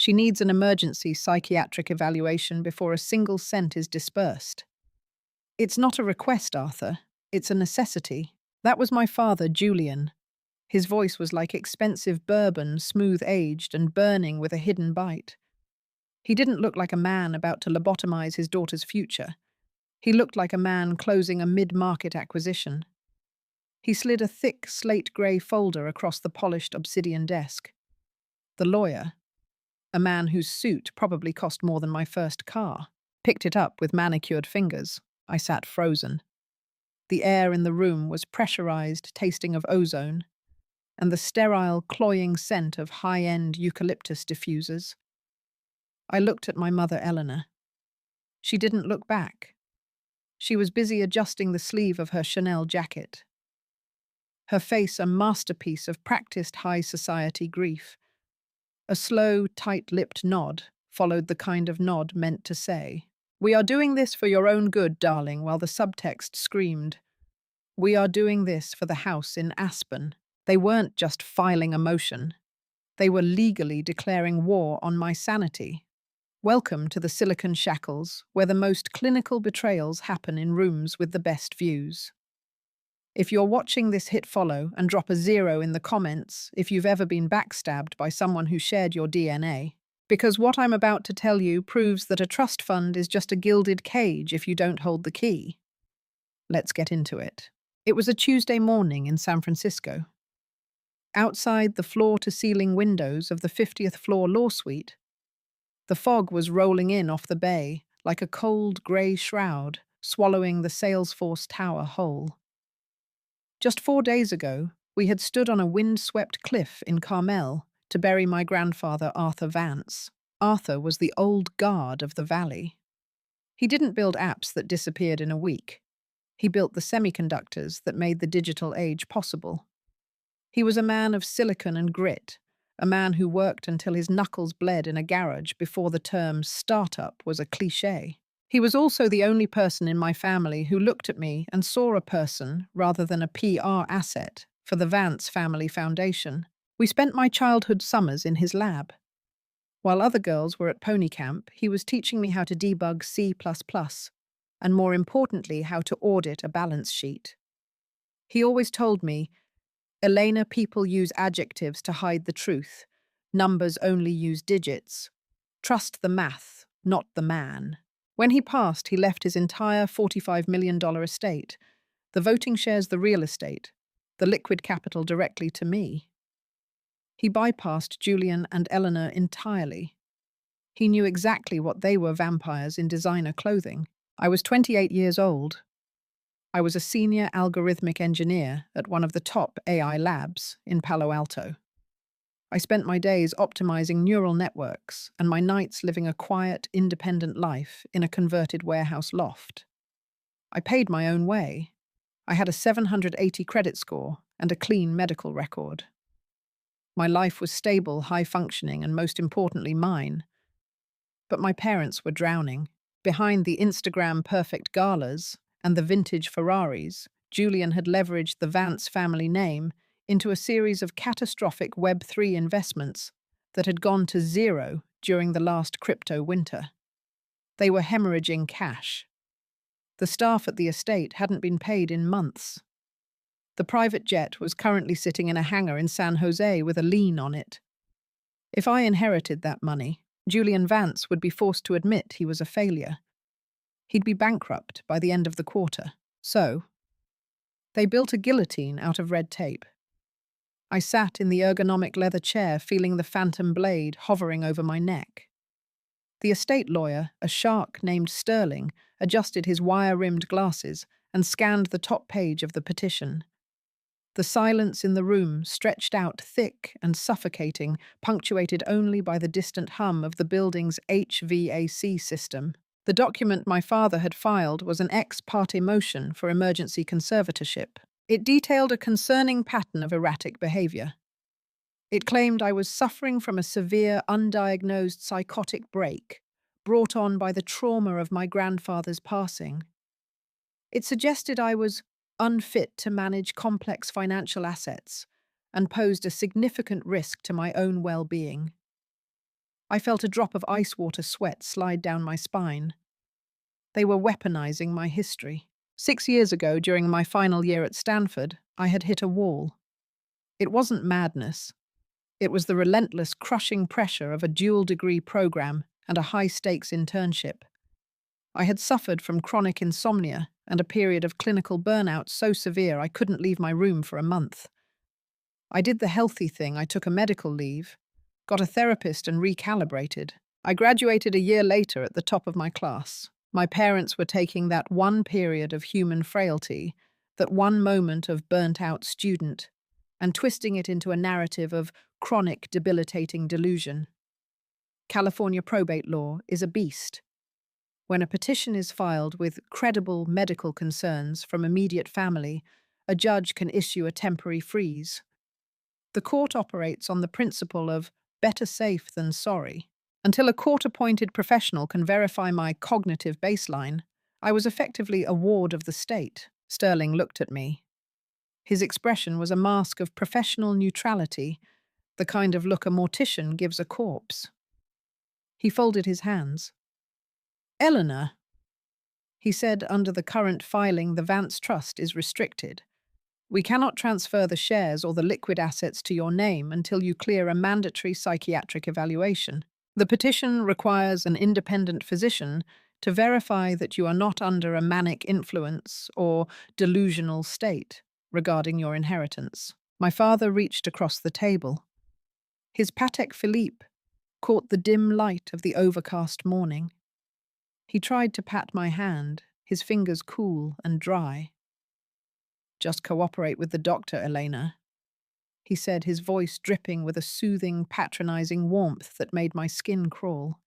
She needs an emergency psychiatric evaluation before a single cent is disbursed. It's not a request, Arthur. It's a necessity. That was my father, Julian. His voice was like expensive bourbon, smooth-aged and burning with a hidden bite. He didn't look like a man about to lobotomize his daughter's future. He looked like a man closing a mid-market acquisition. He slid a thick, slate-grey folder across the polished obsidian desk. The lawyer, a man whose suit probably cost more than my first car, picked it up with manicured fingers. I sat frozen. The air in the room was pressurized, tasting of ozone, and the sterile, cloying scent of high-end eucalyptus diffusers. I looked at my mother, Eleanor. She didn't look back. She was busy adjusting the sleeve of her Chanel jacket. Her face a masterpiece of practiced high society grief. A slow, tight-lipped nod followed the kind of nod meant to say, "We are doing this for your own good, darling," while the subtext screamed, "We are doing this for the house in Aspen." They weren't just filing a motion. They were legally declaring war on my sanity. Welcome to the Silicon Shackles, where the most clinical betrayals happen in rooms with the best views. If you're watching this, hit follow and drop a 0 in the comments if you've ever been backstabbed by someone who shared your DNA. Because what I'm about to tell you proves that a trust fund is just a gilded cage if you don't hold the key. Let's get into it. It was a Tuesday morning in San Francisco. Outside the floor-to-ceiling windows of the 50th floor law suite, the fog was rolling in off the bay like a cold grey shroud, swallowing the Salesforce Tower whole. Just 4 days ago, we had stood on a wind-swept cliff in Carmel to bury my grandfather, Arthur Vance. Arthur was the old guard of the valley. He didn't build apps that disappeared in a week. He built the semiconductors that made the digital age possible. He was a man of silicon and grit, a man who worked until his knuckles bled in a garage before the term startup was a cliché. He was also the only person in my family who looked at me and saw a person rather than a PR asset for the Vance Family Foundation. We spent my childhood summers in his lab. While other girls were at pony camp, he was teaching me how to debug C++, and more importantly, how to audit a balance sheet. He always told me, "Elena, people use adjectives to hide the truth. Numbers only use digits. Trust the math, not the man." When he passed, he left his entire $45 million estate, the voting shares, the real estate, the liquid capital directly to me. He bypassed Julian and Eleanor entirely. He knew exactly what they were, vampires in designer clothing. I was 28 years old. I was a senior algorithmic engineer at one of the top AI labs in Palo Alto. I spent my days optimizing neural networks and my nights living a quiet, independent life in a converted warehouse loft. I paid my own way. I had a 780 credit score and a clean medical record. My life was stable, high-functioning, and most importantly, mine. But my parents were drowning. Behind the Instagram-perfect galas and the vintage Ferraris, Julian had leveraged the Vance family name into a series of catastrophic Web3 investments that had gone to zero during the last crypto winter. They were hemorrhaging cash. The staff at the estate hadn't been paid in months. The private jet was currently sitting in a hangar in San Jose with a lien on it. If I inherited that money, Julian Vance would be forced to admit he was a failure. He'd be bankrupt by the end of the quarter. So, they built a guillotine out of red tape. I sat in the ergonomic leather chair feeling the phantom blade hovering over my neck. The estate lawyer, a shark named Sterling, adjusted his wire-rimmed glasses and scanned the top page of the petition. The silence in the room stretched out thick and suffocating, punctuated only by the distant hum of the building's HVAC system. The document my father had filed was an ex parte motion for emergency conservatorship. It detailed a concerning pattern of erratic behavior. It claimed I was suffering from a severe, undiagnosed psychotic break brought on by the trauma of my grandfather's passing. It suggested I was unfit to manage complex financial assets and posed a significant risk to my own well-being. I felt a drop of ice water sweat slide down my spine. They were weaponizing my history. 6 years ago, during my final year at Stanford, I had hit a wall. It wasn't madness. It was the relentless, crushing pressure of a dual-degree program and a high-stakes internship. I had suffered from chronic insomnia and a period of clinical burnout so severe I couldn't leave my room for a month. I did the healthy thing. I took a medical leave, got a therapist and recalibrated. I graduated a year later at the top of my class. My parents were taking that one period of human frailty, that one moment of burnt-out student, and twisting it into a narrative of chronic, debilitating delusion. California probate law is a beast. When a petition is filed with credible medical concerns from immediate family, a judge can issue a temporary freeze. The court operates on the principle of better safe than sorry. Until a court-appointed professional can verify my cognitive baseline, I was effectively a ward of the state. Sterling looked at me. His expression was a mask of professional neutrality, the kind of look a mortician gives a corpse. He folded his hands. "Eleanor," he said, "under the current filing, the Vance Trust is restricted. We cannot transfer the shares or the liquid assets to your name until you clear a mandatory psychiatric evaluation. The petition requires an independent physician to verify that you are not under a manic influence or delusional state regarding your inheritance." My father reached across the table. His Patek Philippe caught the dim light of the overcast morning. He tried to pat my hand, his fingers cool and dry. "Just cooperate with the doctor, Elena," he said, his voice dripping with a soothing, patronizing warmth that made my skin crawl.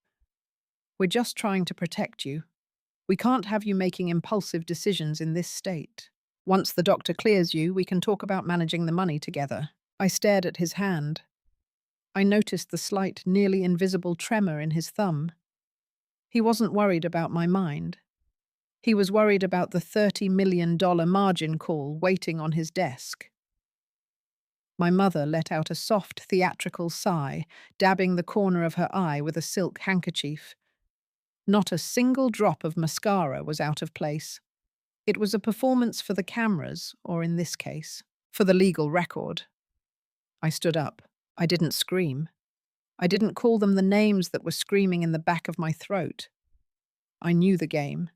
"We're just trying to protect you. We can't have you making impulsive decisions in this state. Once the doctor clears you, we can talk about managing the money together." I stared at his hand. I noticed the slight, nearly invisible tremor in his thumb. He wasn't worried about my mind. He was worried about the $30 million margin call waiting on his desk. My mother let out a soft, theatrical sigh, dabbing the corner of her eye with a silk handkerchief. Not a single drop of mascara was out of place. It was a performance for the cameras, or in this case, for the legal record. I stood up. I didn't scream. I didn't call them the names that were screaming in the back of my throat. I knew the game.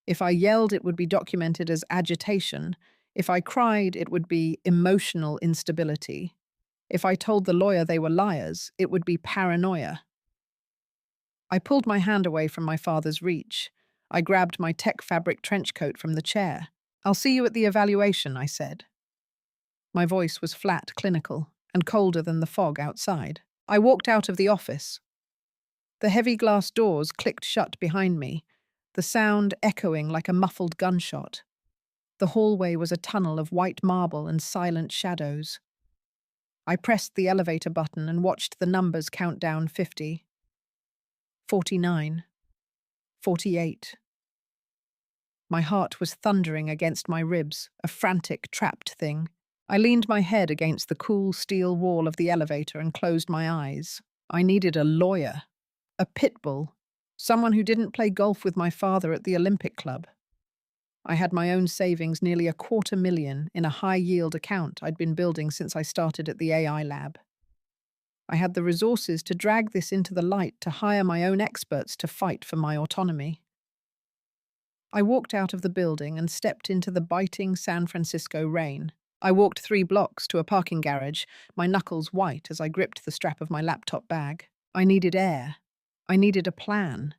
If I yelled, it would be documented as agitation. If I cried, it would be emotional instability. If I told the lawyer they were liars, it would be paranoia. I pulled my hand away from my father's reach. I grabbed my tech fabric trench coat from the chair. "I'll see you at the evaluation," I said. My voice was flat, clinical, and colder than the fog outside. I walked out of the office. The heavy glass doors clicked shut behind me, the sound echoing like a muffled gunshot. The hallway was a tunnel of white marble and silent shadows. I pressed the elevator button and watched the numbers count down 50, 49, 48. My heart was thundering against my ribs, a frantic, trapped thing. I leaned my head against the cool steel wall of the elevator and closed my eyes. I needed a lawyer, a pit bull, someone who didn't play golf with my father at the Olympic Club. I had my own savings, nearly $250,000, in a high-yield account I'd been building since I started at the AI lab. I had the resources to drag this into the light, to hire my own experts to fight for my autonomy. I walked out of the building and stepped into the biting San Francisco rain. I walked 3 blocks to a parking garage, my knuckles white as I gripped the strap of my laptop bag. I needed air. I needed a plan.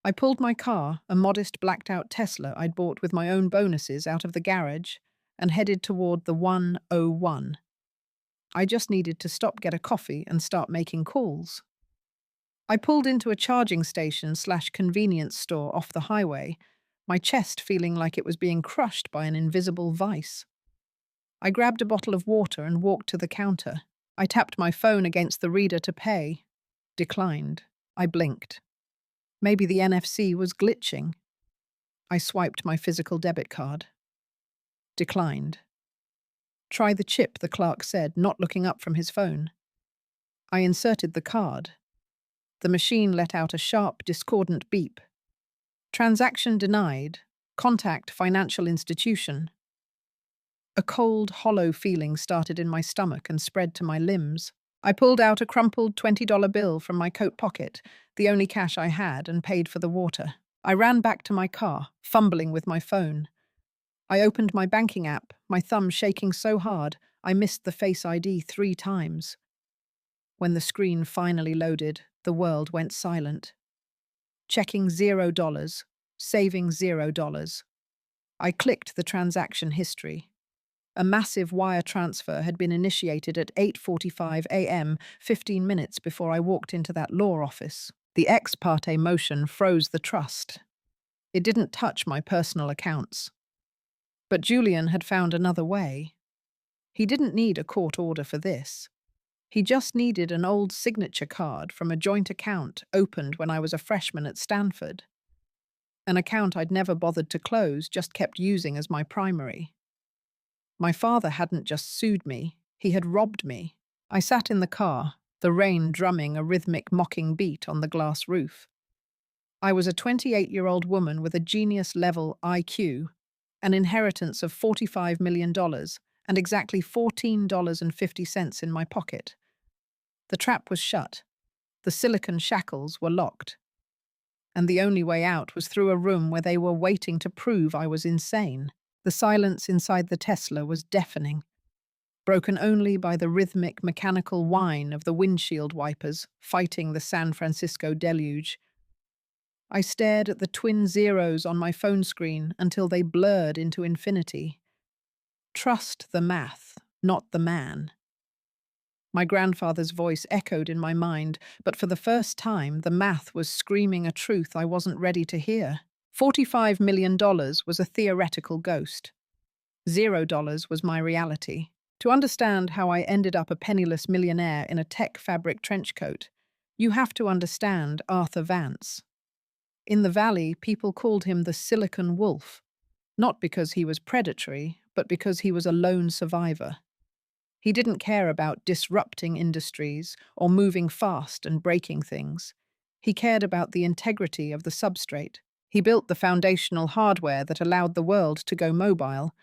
I pulled my car, a modest blacked-out Tesla I'd bought with my own bonuses, out of the garage and headed toward the 101. I just needed to stop, get a coffee, and start making calls. I pulled into a charging station/convenience store off the highway, my chest feeling like it was being crushed by an invisible vice. I grabbed a bottle of water and walked to the counter. I tapped my phone against the reader to pay. Declined. I blinked. Maybe the NFC was glitching. I swiped my physical debit card. Declined. "Try the chip," the clerk said, not looking up from his phone. I inserted the card. The machine let out a sharp, discordant beep. Transaction denied. Contact financial institution. A cold, hollow feeling started in my stomach and spread to my limbs. I pulled out a crumpled $20 bill from my coat pocket, the only cash I had, and paid for the water. I ran back to my car, fumbling with my phone. I opened my banking app, my thumb shaking so hard I missed the Face ID 3 times. When the screen finally loaded, the world went silent. Checking $0, saving $0. I clicked the transaction history. A massive wire transfer had been initiated at 8:45 a.m., 15 minutes before I walked into that law office. The ex parte motion froze the trust. It didn't touch my personal accounts. But Julian had found another way. He didn't need a court order for this. He just needed an old signature card from a joint account opened when I was a freshman at Stanford. An account I'd never bothered to close, just kept using as my primary. My father hadn't just sued me, he had robbed me. I sat in the car, the rain drumming a rhythmic mocking beat on the glass roof. I was a 28-year-old woman with a genius-level IQ, an inheritance of $45 million, and exactly $14.50 in my pocket. The trap was shut. The silicon shackles were locked. And the only way out was through a room where they were waiting to prove I was insane. The silence inside the Tesla was deafening, broken only by the rhythmic, mechanical whine of the windshield wipers fighting the San Francisco deluge. I stared at the twin zeros on my phone screen until they blurred into infinity. Trust the math, not the man. My grandfather's voice echoed in my mind, but for the first time, the math was screaming a truth I wasn't ready to hear. $45 million was a theoretical ghost. $0 was my reality. To understand how I ended up a penniless millionaire in a tech fabric trench coat, you have to understand Arthur Vance. In the Valley, people called him the Silicon Wolf, not because he was predatory, but because he was a lone survivor. He didn't care about disrupting industries or moving fast and breaking things. He cared about the integrity of the substrate. He built the foundational hardware that allowed the world to go mobile,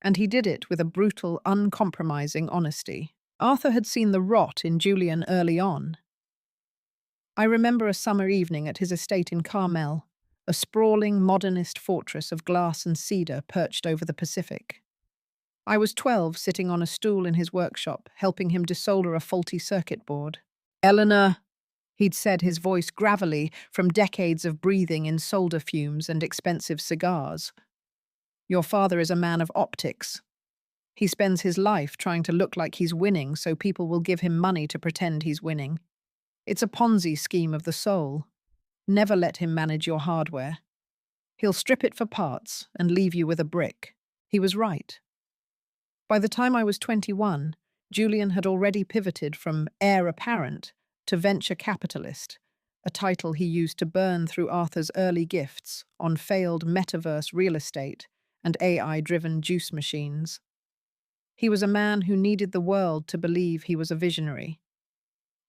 and he did it with a brutal, uncompromising honesty. Arthur had seen the rot in Julian early on. I remember a summer evening at his estate in Carmel, a sprawling, modernist fortress of glass and cedar perched over the Pacific. I was 12, sitting on a stool in his workshop, helping him desolder a faulty circuit board. "Eleanor," he'd said, his voice gravelly from decades of breathing in solder fumes and expensive cigars. "Your father is a man of optics. He spends his life trying to look like he's winning so people will give him money to pretend he's winning. It's a Ponzi scheme of the soul. Never let him manage your hardware. He'll strip it for parts and leave you with a brick." He was right. By the time I was 21, Julian had already pivoted from heir apparent to venture capitalist, a title he used to burn through Arthur's early gifts on failed metaverse real estate and AI-driven juice machines. He was a man who needed the world to believe he was a visionary.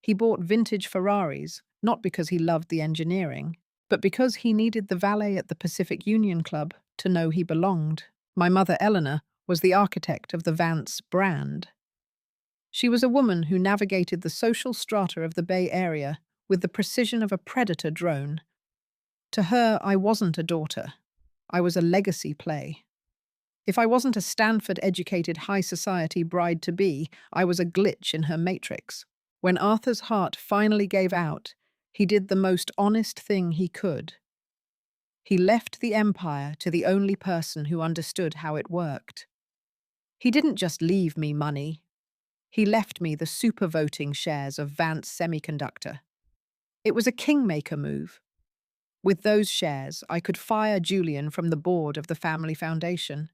He bought vintage Ferraris, not because he loved the engineering, but because he needed the valet at the Pacific Union Club to know he belonged. My mother, Eleanor, was the architect of the Vance brand. She was a woman who navigated the social strata of the Bay Area with the precision of a predator drone. To her, I wasn't a daughter. I was a legacy play. If I wasn't a Stanford-educated high society bride-to-be, I was a glitch in her matrix. When Arthur's heart finally gave out, he did the most honest thing he could. He left the empire to the only person who understood how it worked. He didn't just leave me money. He left me the super voting shares of Vance Semiconductor. It was a kingmaker move. With those shares, I could fire Julian from the board of the family foundation.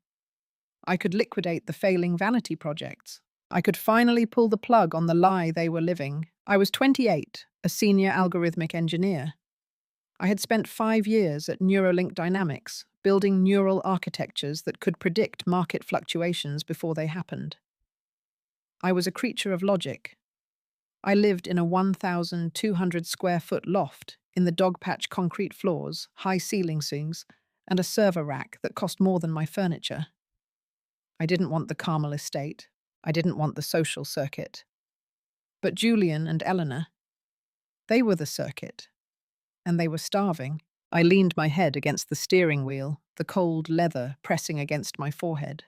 I could liquidate the failing vanity projects. I could finally pull the plug on the lie they were living. I was 28, a senior algorithmic engineer. I had spent 5 years at Neuralink Dynamics, building neural architectures that could predict market fluctuations before they happened. I was a creature of logic. I lived in a 1,200 square foot loft in the dog patch concrete floors, high ceiling sinks, and a server rack that cost more than my furniture. I didn't want the Carmel estate. I didn't want the social circuit. But Julian and Eleanor, they were the circuit, and they were starving. I leaned my head against the steering wheel, the cold leather pressing against my forehead.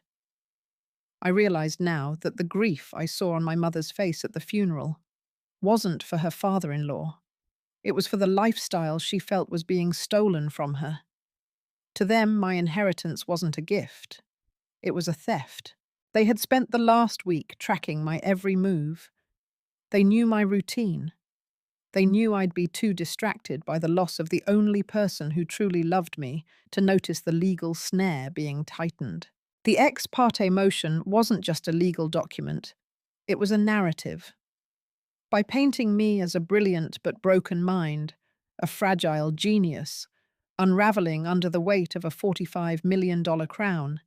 I realized now that the grief I saw on my mother's face at the funeral wasn't for her father-in-law. It was for the lifestyle she felt was being stolen from her. To them, my inheritance wasn't a gift. It was a theft. They had spent the last week tracking my every move. They knew my routine. They knew I'd be too distracted by the loss of the only person who truly loved me to notice the legal snare being tightened. The ex parte motion wasn't just a legal document. It was a narrative. By painting me as a brilliant but broken mind, a fragile genius, unraveling under the weight of a $45 million crown,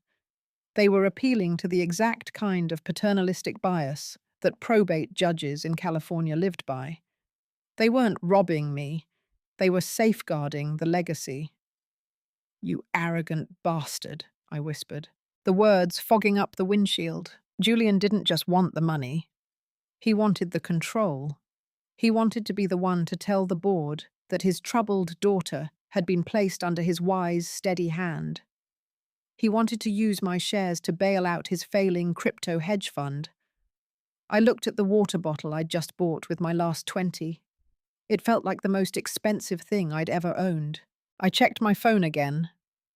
they were appealing to the exact kind of paternalistic bias that probate judges in California lived by. They weren't robbing me, they were safeguarding the legacy. "You arrogant bastard," I whispered, the words fogging up the windshield. Julian didn't just want the money. He wanted the control. He wanted to be the one to tell the board that his troubled daughter had been placed under his wise, steady hand. He wanted to use my shares to bail out his failing crypto hedge fund. I looked at the water bottle I'd just bought with my last 20. It felt like the most expensive thing I'd ever owned. I checked my phone again.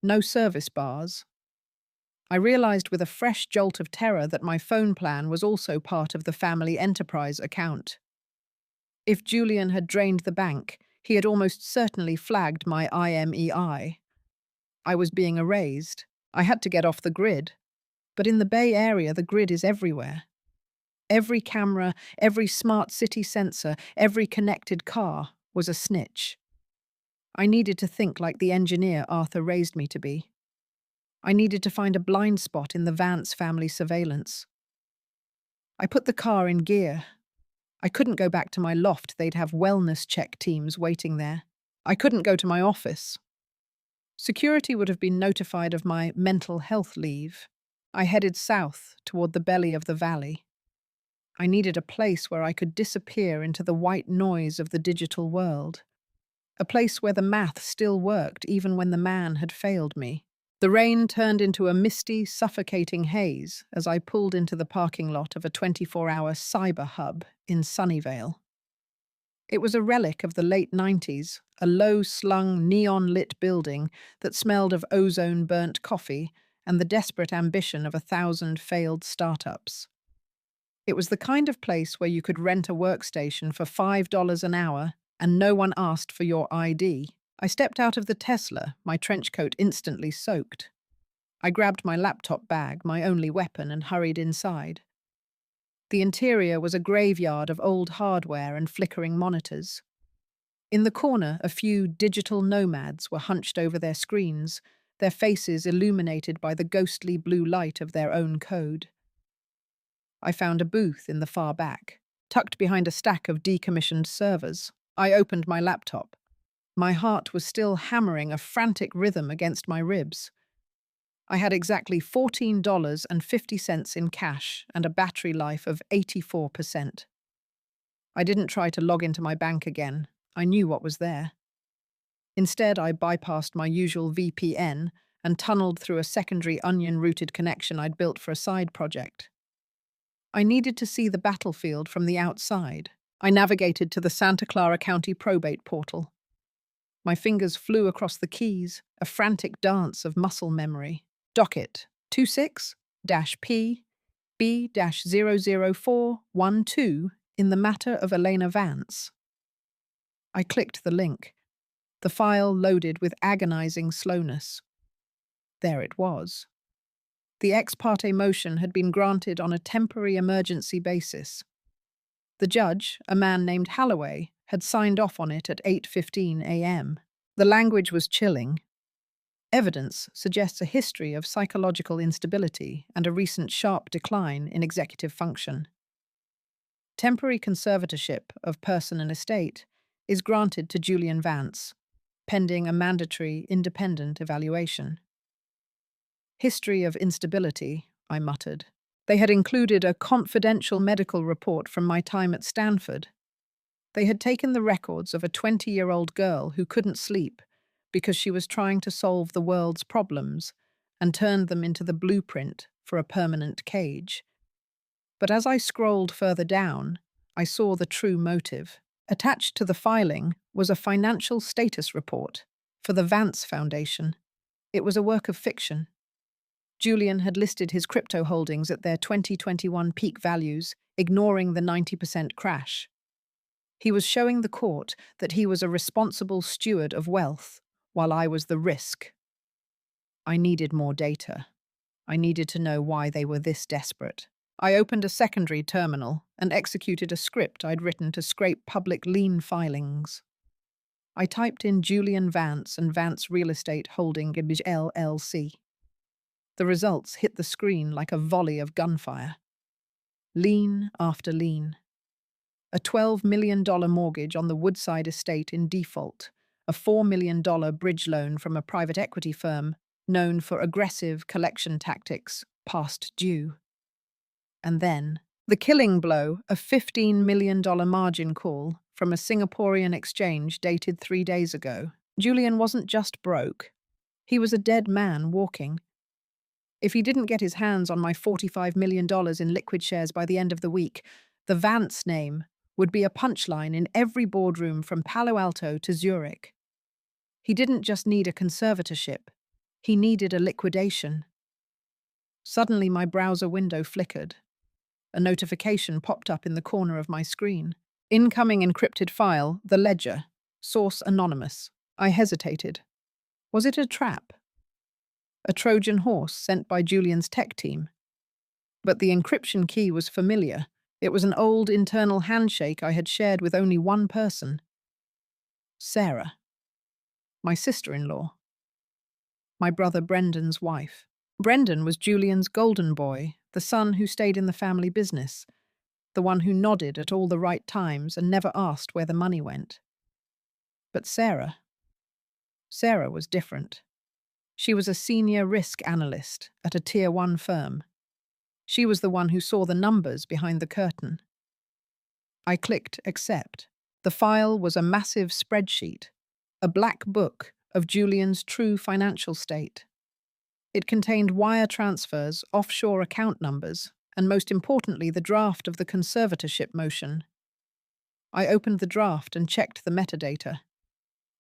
No service bars. I realized with a fresh jolt of terror that my phone plan was also part of the family enterprise account. If Julian had drained the bank, he had almost certainly flagged my IMEI. I was being erased. I had to get off the grid. But in the Bay Area, the grid is everywhere. Every camera, every smart city sensor, every connected car was a snitch. I needed to think like the engineer Arthur raised me to be. I needed to find a blind spot in the Vance family surveillance. I put the car in gear. I couldn't go back to my loft. They'd have wellness check teams waiting there. I couldn't go to my office. Security would have been notified of my mental health leave. I headed south toward the belly of the valley. I needed a place where I could disappear into the white noise of the digital world. A place where the math still worked even when the man had failed me. The rain turned into a misty, suffocating haze as I pulled into the parking lot of a 24-hour cyber hub in Sunnyvale. It was a relic of the late 90s, a low-slung, neon-lit building that smelled of ozone-burnt coffee and the desperate ambition of 1,000 failed startups. It was the kind of place where you could rent a workstation for $5 an hour and no one asked for your ID. I stepped out of the Tesla, my trench coat instantly soaked. I grabbed my laptop bag, my only weapon, and hurried inside. The interior was a graveyard of old hardware and flickering monitors. In the corner, a few digital nomads were hunched over their screens, their faces illuminated by the ghostly blue light of their own code. I found a booth in the far back, tucked behind a stack of decommissioned servers. I opened my laptop. My heart was still hammering a frantic rhythm against my ribs. I had exactly $14.50 in cash and a battery life of 84%. I didn't try to log into my bank again. I knew what was there. Instead, I bypassed my usual VPN and tunneled through a secondary onion-routed connection I'd built for a side project. I needed to see the battlefield from the outside. I navigated to the Santa Clara County probate portal. My fingers flew across the keys, a frantic dance of muscle memory. Docket 26-P B-00412 in the matter of Elena Vance. I clicked the link. The file loaded with agonizing slowness. There it was. The ex parte motion had been granted on a temporary emergency basis. The judge, a man named Holloway, had signed off on it at 8:15 a.m. The language was chilling. Evidence suggests a history of psychological instability and a recent sharp decline in executive function. Temporary conservatorship of person and estate is granted to Julian Vance, pending a mandatory independent evaluation. History of instability, I muttered. They had included a confidential medical report from my time at Stanford. They had taken the records of a 20-year-old girl who couldn't sleep because she was trying to solve the world's problems and turned them into the blueprint for a permanent cage. But as I scrolled further down, I saw the true motive. Attached to the filing was a financial status report for the Vance Foundation. It was a work of fiction. Julian had listed his crypto holdings at their 2021 peak values, ignoring the 90% crash. He was showing the court that he was a responsible steward of wealth, while I was the risk. I needed more data. I needed to know why they were this desperate. I opened a secondary terminal and executed a script I'd written to scrape public lien filings. I typed in Julian Vance and Vance Real Estate Holding LLC. The results hit the screen like a volley of gunfire. Lien after lien. A $12 million mortgage on the Woodside estate in default, a $4 million bridge loan from a private equity firm known for aggressive collection tactics, past due. And then, the killing blow, a $15 million margin call from a Singaporean exchange dated 3 days ago. Julian wasn't just broke. He was a dead man walking. If he didn't get his hands on my $45 million in liquid shares by the end of the week, the Vance name would be a punchline in every boardroom from Palo Alto to Zurich. He didn't just need a conservatorship. He needed a liquidation. Suddenly, my browser window flickered. A notification popped up in the corner of my screen. Incoming encrypted file, the ledger. Source anonymous. I hesitated. Was it a trap? A Trojan horse sent by Julian's tech team? But the encryption key was familiar. It was an old internal handshake I had shared with only one person. Sarah. My sister-in-law. My brother Brendan's wife. Brendan was Julian's golden boy, the son who stayed in the family business, the one who nodded at all the right times and never asked where the money went. But Sarah was different. She was a senior risk analyst at a Tier 1 firm. She was the one who saw the numbers behind the curtain. I clicked accept. The file was a massive spreadsheet, a black book of Julian's true financial state. It contained wire transfers, offshore account numbers, and most importantly, the draft of the conservatorship motion. I opened the draft and checked the metadata.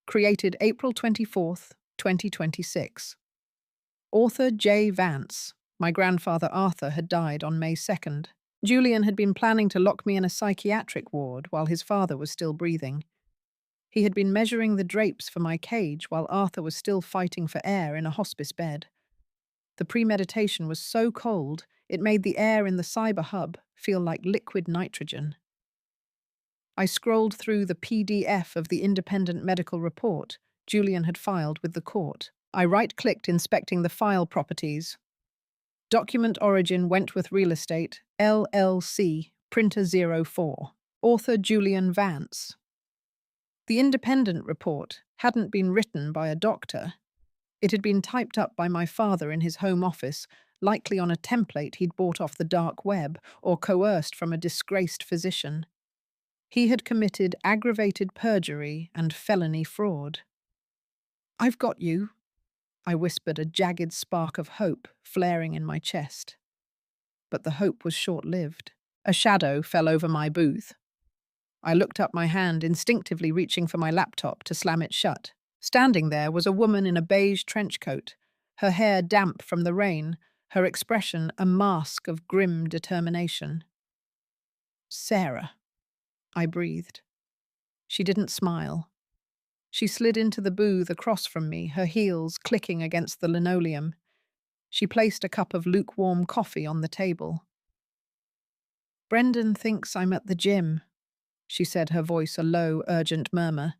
Created April 24th, 2026. Author J. Vance. My grandfather Arthur had died on May 2nd. Julian had been planning to lock me in a psychiatric ward while his father was still breathing. He had been measuring the drapes for my cage while Arthur was still fighting for air in a hospice bed. The premeditation was so cold, it made the air in the cyber hub feel like liquid nitrogen. I scrolled through the PDF of the independent medical report Julian had filed with the court. I right-clicked inspecting the file properties. Document origin Wentworth Real Estate, LLC, Printer 04. Author Julian Vance. The independent report hadn't been written by a doctor. It had been typed up by my father in his home office, likely on a template he'd bought off the dark web or coerced from a disgraced physician. He had committed aggravated perjury and felony fraud. "I've got you," I whispered, a jagged spark of hope flaring in my chest. But the hope was short-lived. A shadow fell over my booth. I looked up my hand, instinctively reaching for my laptop to slam it shut. Standing there was a woman in a beige trench coat, her hair damp from the rain, her expression a mask of grim determination. "Sarah," I breathed. She didn't smile. She slid into the booth across from me, her heels clicking against the linoleum. She placed a cup of lukewarm coffee on the table. "Brendan thinks I'm at the gym," she said, her voice a low, urgent murmur.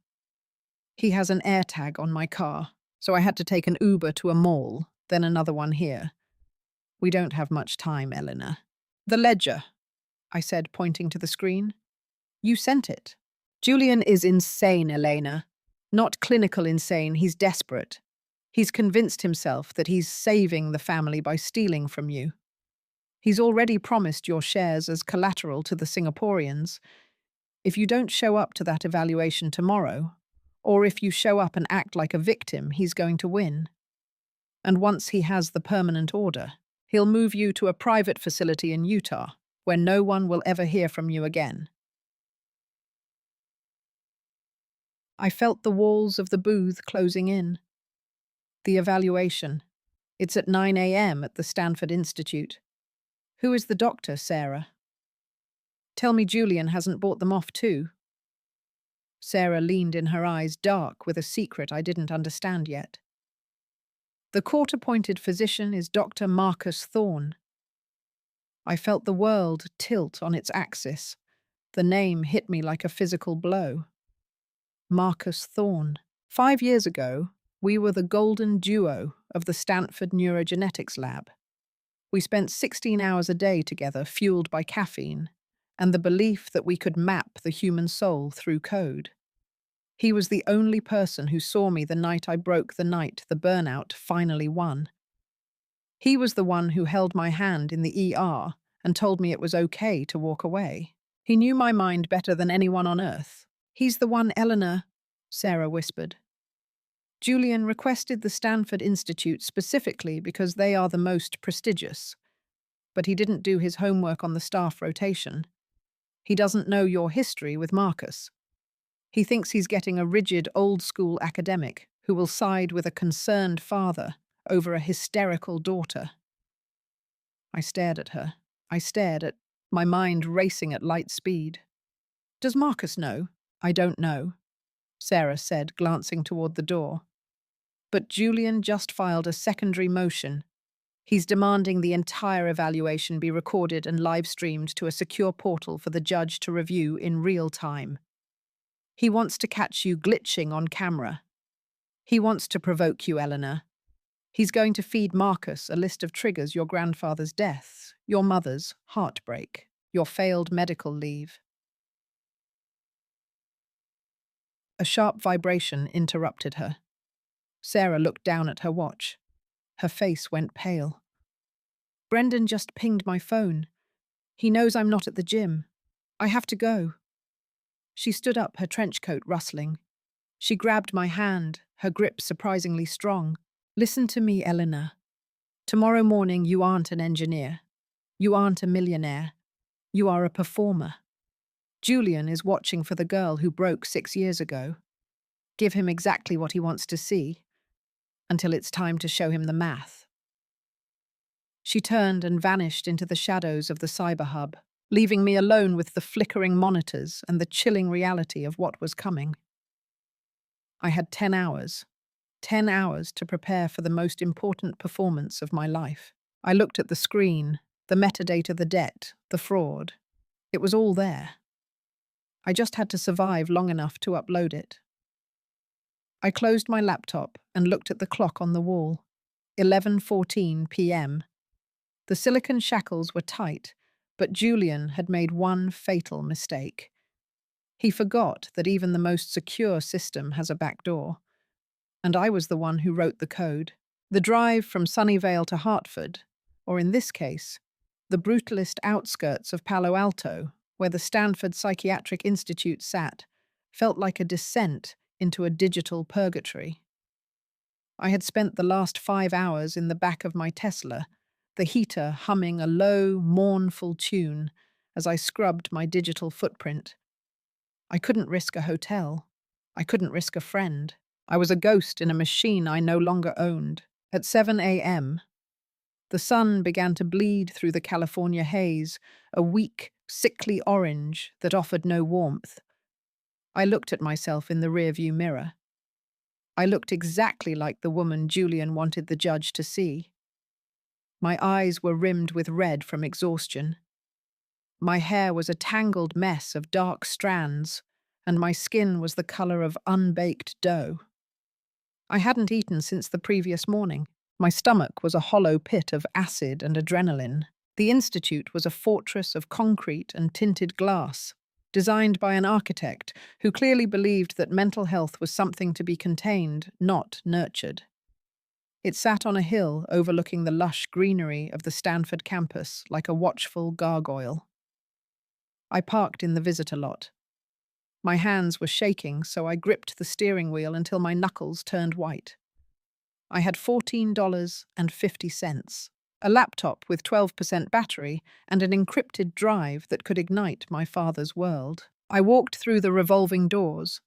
"He has an AirTag on my car, so I had to take an Uber to a mall, then another one here. We don't have much time, Elena." "The ledger," I said, pointing to the screen. You sent it. Julian is insane, Elena. Not clinical insane, he's desperate. He's convinced himself that he's saving the family by stealing from you. He's already promised your shares as collateral to the Singaporeans. If you don't show up to that evaluation tomorrow, or if you show up and act like a victim, he's going to win. And once he has the permanent order, he'll move you to a private facility in Utah, where no one will ever hear from you again. I felt the walls of the booth closing in. The evaluation. It's at 9 a.m. at the Stanford Institute. Who is the doctor, Sarah? Tell me Julian hasn't bought them off too. Sarah leaned in her eyes dark with a secret I didn't understand yet. The court-appointed physician is Dr. Marcus Thorne. I felt the world tilt on its axis. The name hit me like a physical blow. Marcus Thorne. 5 years ago, we were the golden duo of the Stanford Neurogenetics Lab. We spent 16 hours a day together, fueled by caffeine, and the belief that we could map the human soul through code. He was the only person who saw me the night I broke the night the burnout finally won. He was the one who held my hand in the ER and told me it was okay to walk away. He knew my mind better than anyone on earth. He's the one, Eleanor, Sarah whispered. Julian requested the Stanford Institute specifically because they are the most prestigious. But he didn't do his homework on the staff rotation. He doesn't know your history with Marcus. He thinks he's getting a rigid, old-school academic who will side with a concerned father over a hysterical daughter. I stared at her. My mind racing at light speed. Does Marcus know? I don't know, Sarah said, glancing toward the door. But Julian just filed a secondary motion. He's demanding the entire evaluation be recorded and live-streamed to a secure portal for the judge to review in real time. He wants to catch you glitching on camera. He wants to provoke you, Eleanor. He's going to feed Marcus a list of triggers: your grandfather's death, your mother's heartbreak, your failed medical leave. A sharp vibration interrupted her. Sarah looked down at her watch. Her face went pale. Brendan just pinged my phone. He knows I'm not at the gym. I have to go. She stood up, her trench coat rustling. She grabbed my hand, her grip surprisingly strong. Listen to me, Eleanor. Tomorrow morning you aren't an engineer. You aren't a millionaire. You are a performer. Julian is watching for the girl who broke 6 years ago. Give him exactly what he wants to see, until it's time to show him the math. She turned and vanished into the shadows of the cyber hub, leaving me alone with the flickering monitors and the chilling reality of what was coming. I had 10 hours. 10 hours to prepare for the most important performance of my life. I looked at the screen, the metadata, the debt, the fraud. It was all there. I just had to survive long enough to upload it. I closed my laptop and looked at the clock on the wall. 11:14 p.m. The silicon shackles were tight, but Julian had made one fatal mistake. He forgot that even the most secure system has a backdoor. And I was the one who wrote the code. The drive from Sunnyvale to Hartford, or in this case, the brutalist outskirts of Palo Alto, where the Stanford Psychiatric Institute sat, felt like a descent into a digital purgatory. I had spent the last 5 hours in the back of my Tesla, the heater humming a low, mournful tune as I scrubbed my digital footprint. I couldn't risk a hotel. I couldn't risk a friend. I was a ghost in a machine I no longer owned. At 7 a.m., the sun began to bleed through the California haze, a weak, sickly orange that offered no warmth. I looked at myself in the rearview mirror. I looked exactly like the woman Julian wanted the judge to see. My eyes were rimmed with red from exhaustion. My hair was a tangled mess of dark strands, and my skin was the color of unbaked dough. I hadn't eaten since the previous morning. My stomach was a hollow pit of acid and adrenaline. The institute was a fortress of concrete and tinted glass, designed by an architect who clearly believed that mental health was something to be contained, not nurtured. It sat on a hill overlooking the lush greenery of the Stanford campus like a watchful gargoyle. I parked in the visitor lot. My hands were shaking, so I gripped the steering wheel until my knuckles turned white. I had $14.50, a laptop with 12% battery, and an encrypted drive that could ignite my father's world. I walked through the revolving doors.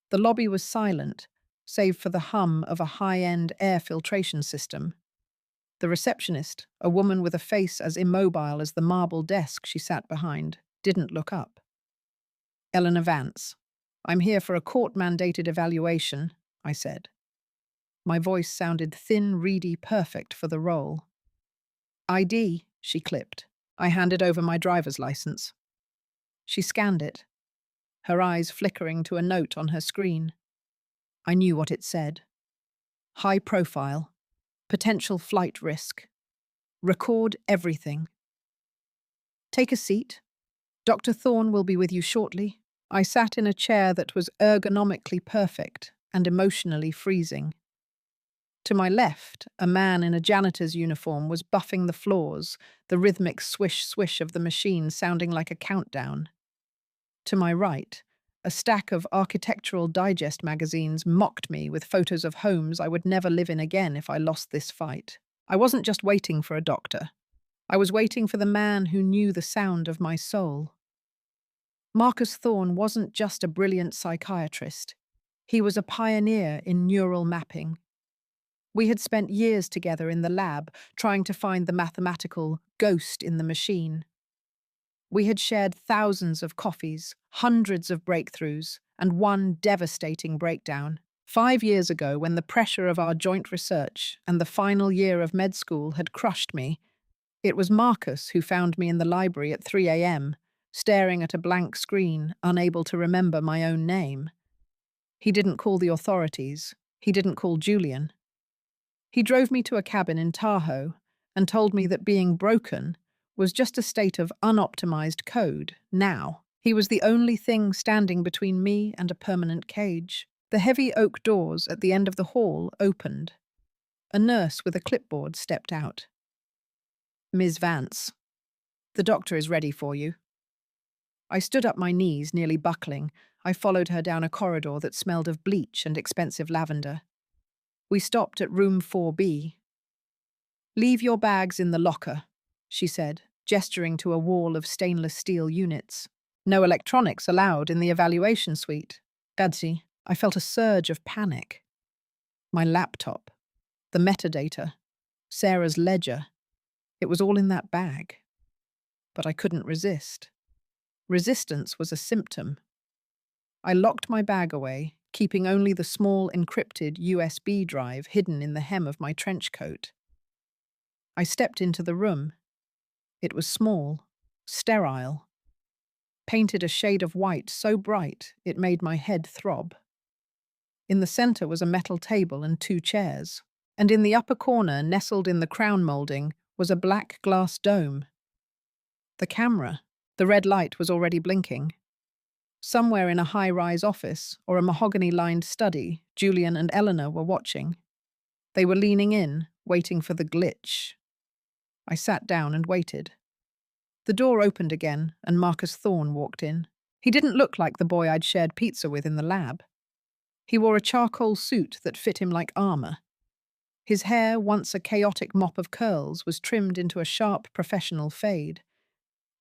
The lobby was silent, save for the hum of a high-end air filtration system. The receptionist, a woman with a face as immobile as the marble desk she sat behind, didn't look up. "Elena Vance, I'm here for a court-mandated evaluation," I said. My voice sounded thin, reedy, perfect for the role. "ID," she clipped. I handed over my driver's license. She scanned it, her eyes flickering to a note on her screen. I knew what it said. High profile. Potential flight risk. Record everything. "Take a seat. Dr. Thorne will be with you shortly." I sat in a chair that was ergonomically perfect and emotionally freezing. To my left, a man in a janitor's uniform was buffing the floors, the rhythmic swish-swish of the machine sounding like a countdown. To my right, a stack of Architectural Digest magazines mocked me with photos of homes I would never live in again if I lost this fight. I wasn't just waiting for a doctor. I was waiting for the man who knew the sound of my soul. Marcus Thorne wasn't just a brilliant psychiatrist. He was a pioneer in neural mapping. We had spent years together in the lab, trying to find the mathematical ghost in the machine. We had shared thousands of coffees, hundreds of breakthroughs, and one devastating breakdown. 5 years ago, when the pressure of our joint research and the final year of med school had crushed me, it was Marcus who found me in the library at 3 a.m., staring at a blank screen, unable to remember my own name. He didn't call the authorities. He didn't call Julian. He drove me to a cabin in Tahoe and told me that being broken was just a state of unoptimized code now. He was the only thing standing between me and a permanent cage. The heavy oak doors at the end of the hall opened. A nurse with a clipboard stepped out. "Ms. Vance, the doctor is ready for you." I stood up, my knees nearly buckling. I followed her down a corridor that smelled of bleach and expensive lavender. We stopped at room 4B. "Leave your bags in the locker," she said, gesturing to a wall of stainless steel units. "No electronics allowed in the evaluation suite." Gadzi, I felt a surge of panic. My laptop, the metadata, Sarah's ledger, it was all in that bag. But I couldn't resist. Resistance was a symptom. I locked my bag away, keeping only the small encrypted USB drive hidden in the hem of my trench coat. I stepped into the room. It was small, sterile, painted a shade of white so bright it made my head throb. In the center was a metal table and 2 chairs, and in the upper corner, nestled in the crown molding, was a black glass dome. The camera, the red light was already blinking. Somewhere in a high-rise office or a mahogany-lined study, Julian and Eleanor were watching. They were leaning in, waiting for the glitch. I sat down and waited. The door opened again, and Marcus Thorne walked in. He didn't look like the boy I'd shared pizza with in the lab. He wore a charcoal suit that fit him like armor. His hair, once a chaotic mop of curls, was trimmed into a sharp professional fade.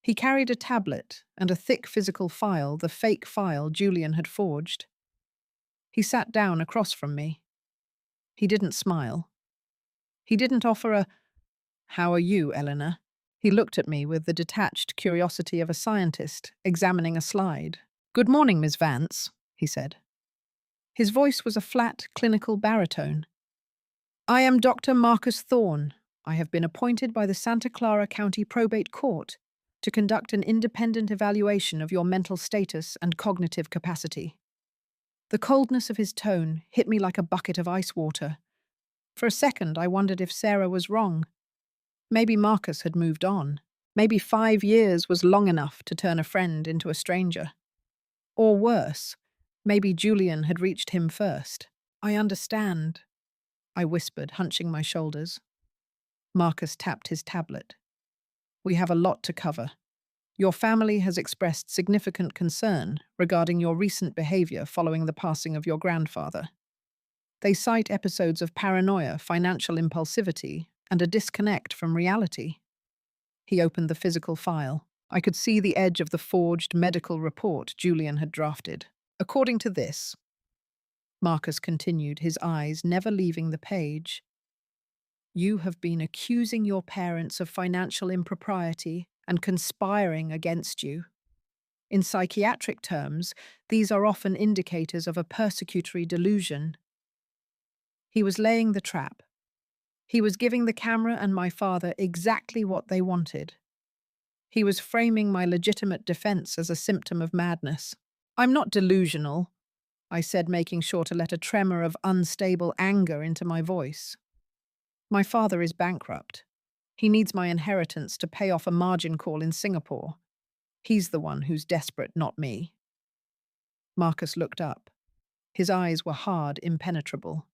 He carried a tablet and a thick physical file, the fake file Julian had forged. He sat down across from me. He didn't smile. He didn't offer a, "How are you, Eleanor?" He looked at me with the detached curiosity of a scientist examining a slide. "Good morning, Ms. Vance," he said. His voice was a flat, clinical baritone. "I am Dr. Marcus Thorne. I have been appointed by the Santa Clara County Probate Court to conduct an independent evaluation of your mental status and cognitive capacity." The coldness of his tone hit me like a bucket of ice water. For a second, I wondered if Sarah was wrong. Maybe Marcus had moved on. Maybe 5 years was long enough to turn a friend into a stranger. Or worse, maybe Julian had reached him first. I understand, I whispered, hunching my shoulders. Marcus tapped his tablet. We have a lot to cover. Your family has expressed significant concern regarding your recent behavior following the passing of your grandfather. They cite episodes of paranoia, financial impulsivity, and a disconnect from reality. He opened the physical file. I could see the edge of the forged medical report Julian had drafted. According to this, Marcus continued, his eyes never leaving the page, you have been accusing your parents of financial impropriety and conspiring against you. In psychiatric terms, these are often indicators of a persecutory delusion. He was laying the trap. He was giving the camera and my father exactly what they wanted. He was framing my legitimate defense as a symptom of madness. I'm not delusional, I said, making sure to let a tremor of unstable anger into my voice. My father is bankrupt. He needs my inheritance to pay off a margin call in Singapore. He's the one who's desperate, not me. Marcus looked up. His eyes were hard, impenetrable.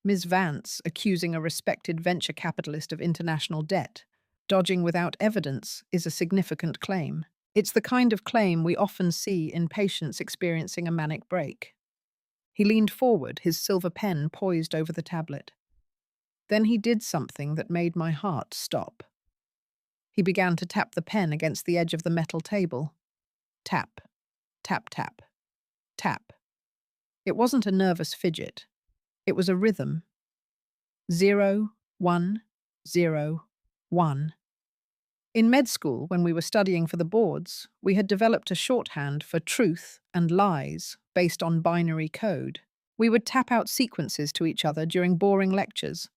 Ms. Vance accusing a respected venture capitalist of international debt, dodging without evidence, is a significant claim. It's the kind of claim we often see in patients experiencing a manic break. He leaned forward, his silver pen poised over the tablet. Then he did something that made my heart stop. He began to tap the pen against the edge of the metal table. Tap, tap, tap, tap. It wasn't a nervous fidget. It was a rhythm. 0, 1, 0, 1. In med school, when we were studying for the boards, we had developed a shorthand for truth and lies based on binary code. We would tap out sequences to each other during boring lectures.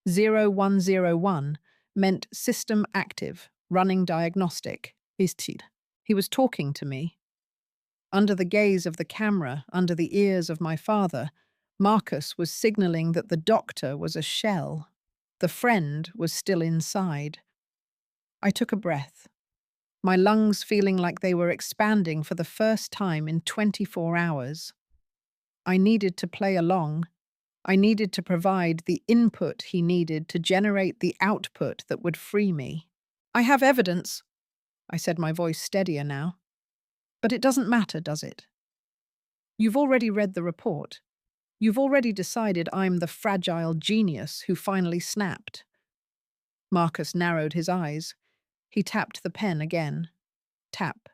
0101 meant system active, running diagnostic. He was talking to me. Under the gaze of the camera, under the ears of my father, Marcus was signaling that the doctor was a shell. The friend was still inside. I took a breath, my lungs feeling like they were expanding for the first time in 24 hours. I needed to play along. I needed to provide the input he needed to generate the output that would free me. I have evidence, I said, my voice steadier now. But it doesn't matter, does it? You've already read the report. You've already decided I'm the fragile genius who finally snapped. Marcus narrowed his eyes. He tapped the pen again. Tap,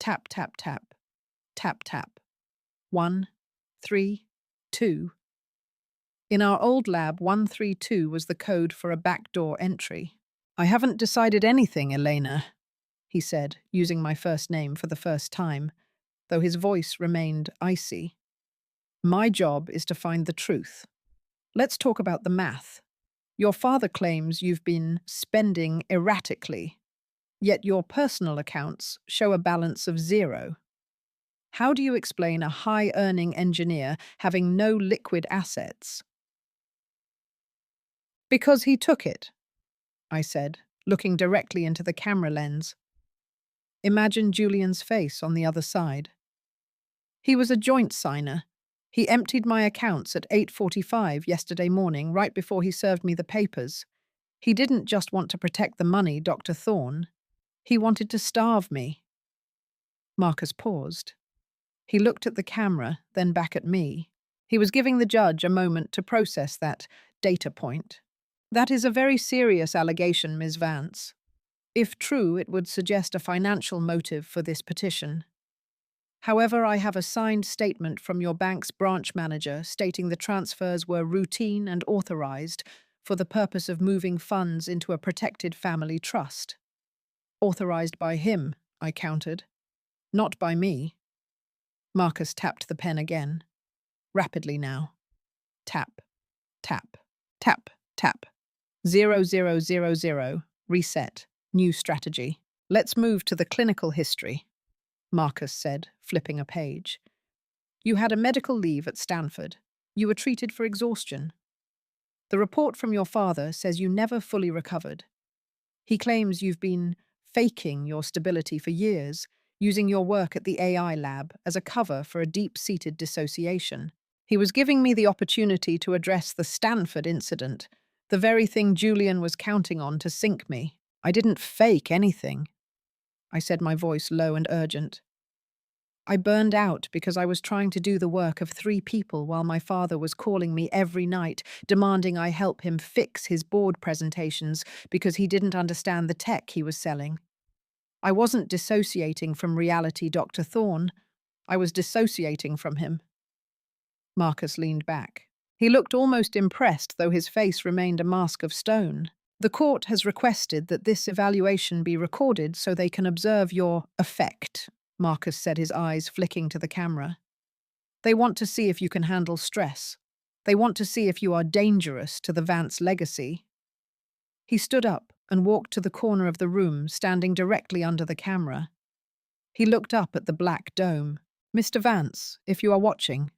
tap, tap, tap, tap, tap. 1, 3, 2. In our old lab, 132 was the code for a backdoor entry. I haven't decided anything, Elena, he said, using my first name for the first time, though his voice remained icy. My job is to find the truth. Let's talk about the math. Your father claims you've been spending erratically, yet your personal accounts show a balance of 0. How do you explain a high-earning engineer having no liquid assets? Because he took it, I said, looking directly into the camera lens. Imagine Julian's face on the other side. He was a joint signer. He emptied my accounts at 8:45 yesterday morning, right before he served me the papers. He didn't just want to protect the money, Dr. Thorne. He wanted to starve me. Marcus paused. He looked at the camera, then back at me. He was giving the judge a moment to process that data point. That is a very serious allegation, Ms. Vance. If true, it would suggest a financial motive for this petition. However, I have a signed statement from your bank's branch manager stating the transfers were routine and authorized for the purpose of moving funds into a protected family trust. Authorized by him, I countered. Not by me. Marcus tapped the pen again. Rapidly now. Tap, tap, tap, tap. 0000. Reset. New strategy. Let's move to the clinical history, Marcus said, flipping a page. You had a medical leave at Stanford. You were treated for exhaustion. The report from your father says you never fully recovered. He claims you've been faking your stability for years, using your work at the AI lab as a cover for a deep-seated dissociation. He was giving me the opportunity to address the Stanford incident, the very thing Julian was counting on to sink me. I didn't fake anything, I said, my voice low and urgent. I burned out because I was trying to do the work of 3 people while my father was calling me every night, demanding I help him fix his board presentations because he didn't understand the tech he was selling. I wasn't dissociating from reality, Dr. Thorne. I was dissociating from him. Marcus leaned back. He looked almost impressed, though his face remained a mask of stone. The court has requested that this evaluation be recorded so they can observe your effect, Marcus said, his eyes flicking to the camera. They want to see if you can handle stress. They want to see if you are dangerous to the Vance legacy. He stood up and walked to the corner of the room, standing directly under the camera. He looked up at the black dome. Mr. Vance, if you are watching,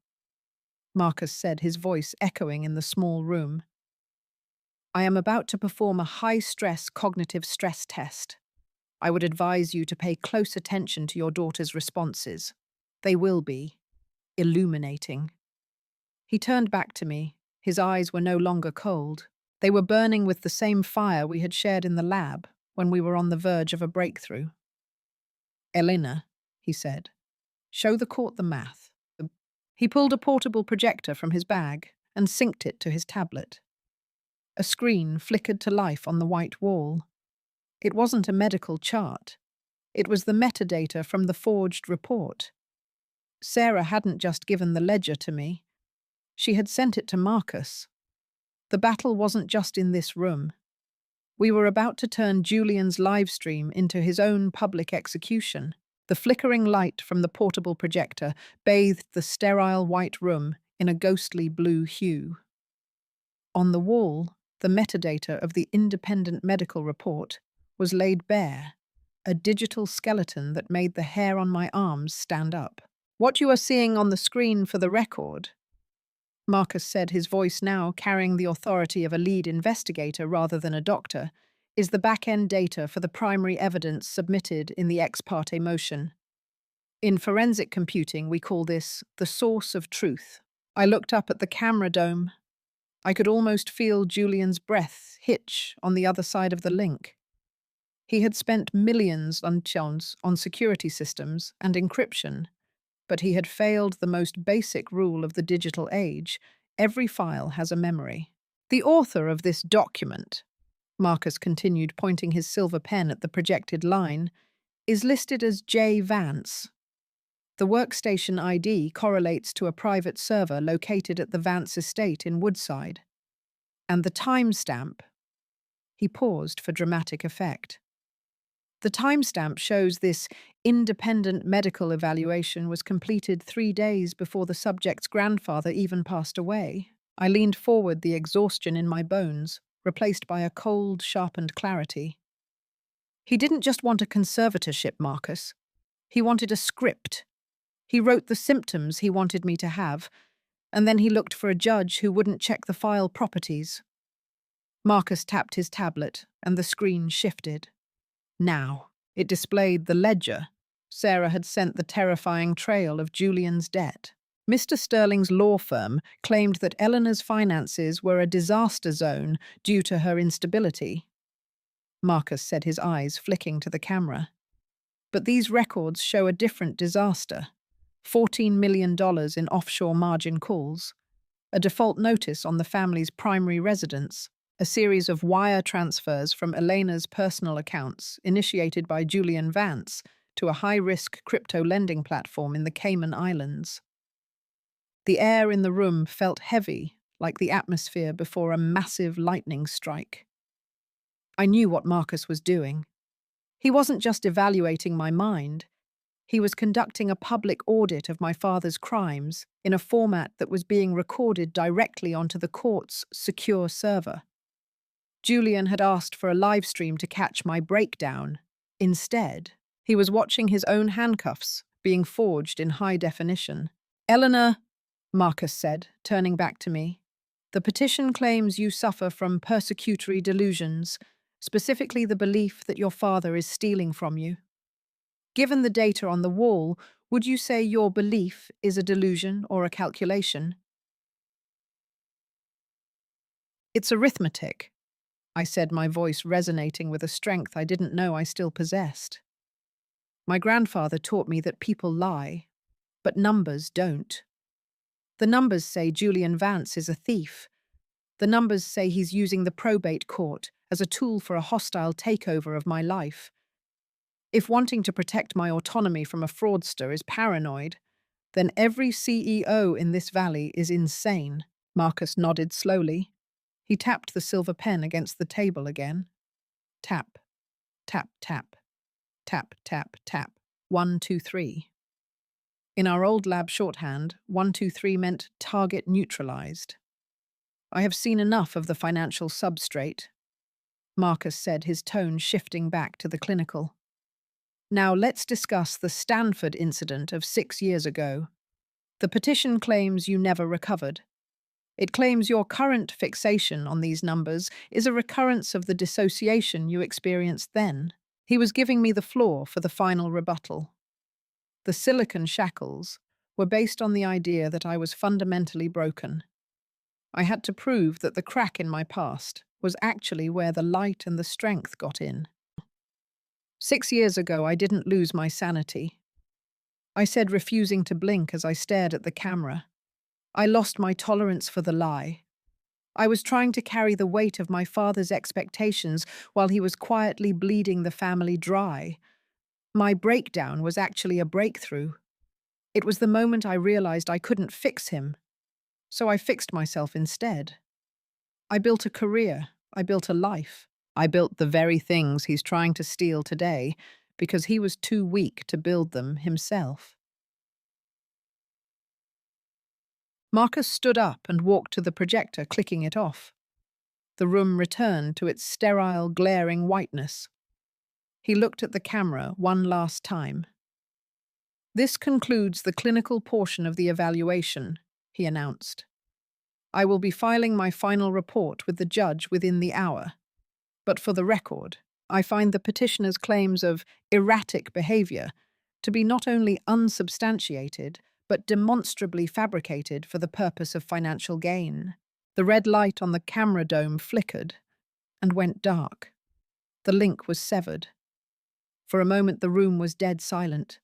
Marcus said, his voice echoing in the small room. I am about to perform a high-stress cognitive stress test. I would advise you to pay close attention to your daughter's responses. They will be illuminating. He turned back to me. His eyes were no longer cold. They were burning with the same fire we had shared in the lab when we were on the verge of a breakthrough. Elena, he said, show the court the math. He pulled a portable projector from his bag and synced it to his tablet. A screen flickered to life on the white wall. It wasn't a medical chart. It was the metadata from the forged report. Sarah hadn't just given the ledger to me. She had sent it to Marcus. The battle wasn't just in this room. We were about to turn Julian's livestream into his own public execution. The flickering light from the portable projector bathed the sterile white room in a ghostly blue hue. On the wall, the metadata of the independent medical report was laid bare, a digital skeleton that made the hair on my arms stand up. What you are seeing on the screen for the record, Marcus said, his voice now carrying the authority of a lead investigator rather than a doctor, is the back-end data for the primary evidence submitted in the ex parte motion. In forensic computing, we call this the source of truth. I looked up at the camera dome. I could almost feel Julian's breath hitch on the other side of the link. He had spent millions on security systems and encryption, but he had failed the most basic rule of the digital age. Every file has a memory. The author of this document, Marcus continued, pointing his silver pen at the projected line, is listed as J. Vance. The workstation ID correlates to a private server located at the Vance estate in Woodside. And the timestamp. He paused for dramatic effect. The timestamp shows this independent medical evaluation was completed 3 days before the subject's grandfather even passed away. I leaned forward, the exhaustion in my bones replaced by a cold, sharpened clarity. He didn't just want a conservatorship, Marcus. He wanted a script. He wrote the symptoms he wanted me to have, and then he looked for a judge who wouldn't check the file properties. Marcus tapped his tablet, and the screen shifted. Now, it displayed the ledger. Sarah had sent the terrifying trail of Julian's debt. Mr. Sterling's law firm claimed that Eleanor's finances were a disaster zone due to her instability. Marcus said, his eyes flicking to the camera. But these records show a different disaster. $14 million in offshore margin calls, a default notice on the family's primary residence, a series of wire transfers from Elena's personal accounts initiated by Julian Vance to a high-risk crypto lending platform in the Cayman Islands. The air in the room felt heavy, like the atmosphere before a massive lightning strike. I knew what Marcus was doing. He wasn't just evaluating my mind. He was conducting a public audit of my father's crimes in a format that was being recorded directly onto the court's secure server. Julian had asked for a live stream to catch my breakdown. Instead, he was watching his own handcuffs being forged in high definition. Eleanor, Marcus said, turning back to me, The petition claims you suffer from persecutory delusions, specifically the belief that your father is stealing from you. Given the data on the wall, would you say your belief is a delusion or a calculation? It's arithmetic, I said, my voice resonating with a strength I didn't know I still possessed. My grandfather taught me that people lie, but numbers don't. The numbers say Julian Vance is a thief. The numbers say he's using the probate court as a tool for a hostile takeover of my life. If wanting to protect my autonomy from a fraudster is paranoid, then every CEO in this valley is insane. Marcus nodded slowly. He tapped the silver pen against the table again. Tap, tap, tap, tap, tap, tap. 1, 2, 3. In our old lab shorthand, 1, 2, 3 meant target neutralized. I have seen enough of the financial substrate, Marcus said, his tone shifting back to the clinical. Now let's discuss the Stanford incident of 6 years ago. The petition claims you never recovered. It claims your current fixation on these numbers is a recurrence of the dissociation you experienced then. He was giving me the floor for the final rebuttal. The silicon shackles were based on the idea that I was fundamentally broken. I had to prove that the crack in my past was actually where the light and the strength got in. 6 years ago, I didn't lose my sanity. I said, refusing to blink as I stared at the camera. I lost my tolerance for the lie. I was trying to carry the weight of my father's expectations while he was quietly bleeding the family dry. My breakdown was actually a breakthrough. It was the moment I realized I couldn't fix him, so I fixed myself instead. I built a career. I built a life. I built the very things he's trying to steal today because he was too weak to build them himself. Marcus stood up and walked to the projector, clicking it off. The room returned to its sterile, glaring whiteness. He looked at the camera one last time. "This concludes the clinical portion of the evaluation," he announced. "I will be filing my final report with the judge within the hour. But for the record, I find the petitioner's claims of erratic behavior to be not only unsubstantiated, but demonstrably fabricated for the purpose of financial gain." The red light on the camera dome flickered and went dark. The link was severed. For a moment, the room was dead silent.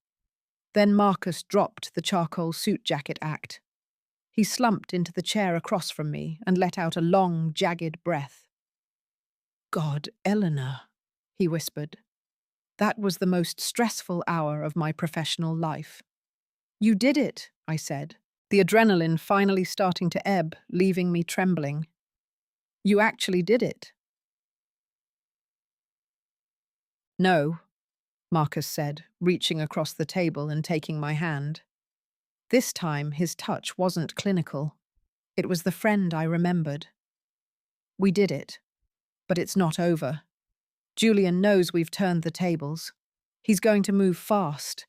Then Marcus dropped the charcoal suit jacket act. He slumped into the chair across from me and let out a long, jagged breath. "God, Eleanor," he whispered. "That was the most stressful hour of my professional life." "You did it," I said, the adrenaline finally starting to ebb, leaving me trembling. "You actually did it." "No," Marcus said, reaching across the table and taking my hand. This time, his touch wasn't clinical. It was the friend I remembered. "We did it. But it's not over. Julian knows we've turned the tables. He's going to move fast.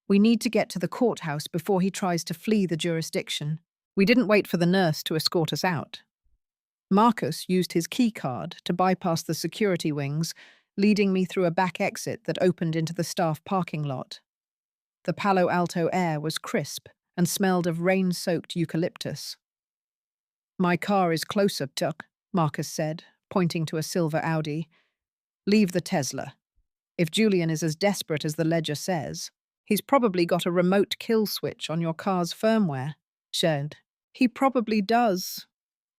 We need to get to the courthouse before he tries to flee the jurisdiction." We didn't wait for the nurse to escort us out. Marcus used his key card to bypass the security wings, leading me through a back exit that opened into the staff parking lot. The Palo Alto air was crisp and smelled of rain-soaked eucalyptus. "My car is closer, Tuck," Marcus said, pointing to a silver Audi. "Leave the Tesla. If Julian is as desperate as the ledger says, he's probably got a remote kill switch on your car's firmware." Shared. "He probably does,"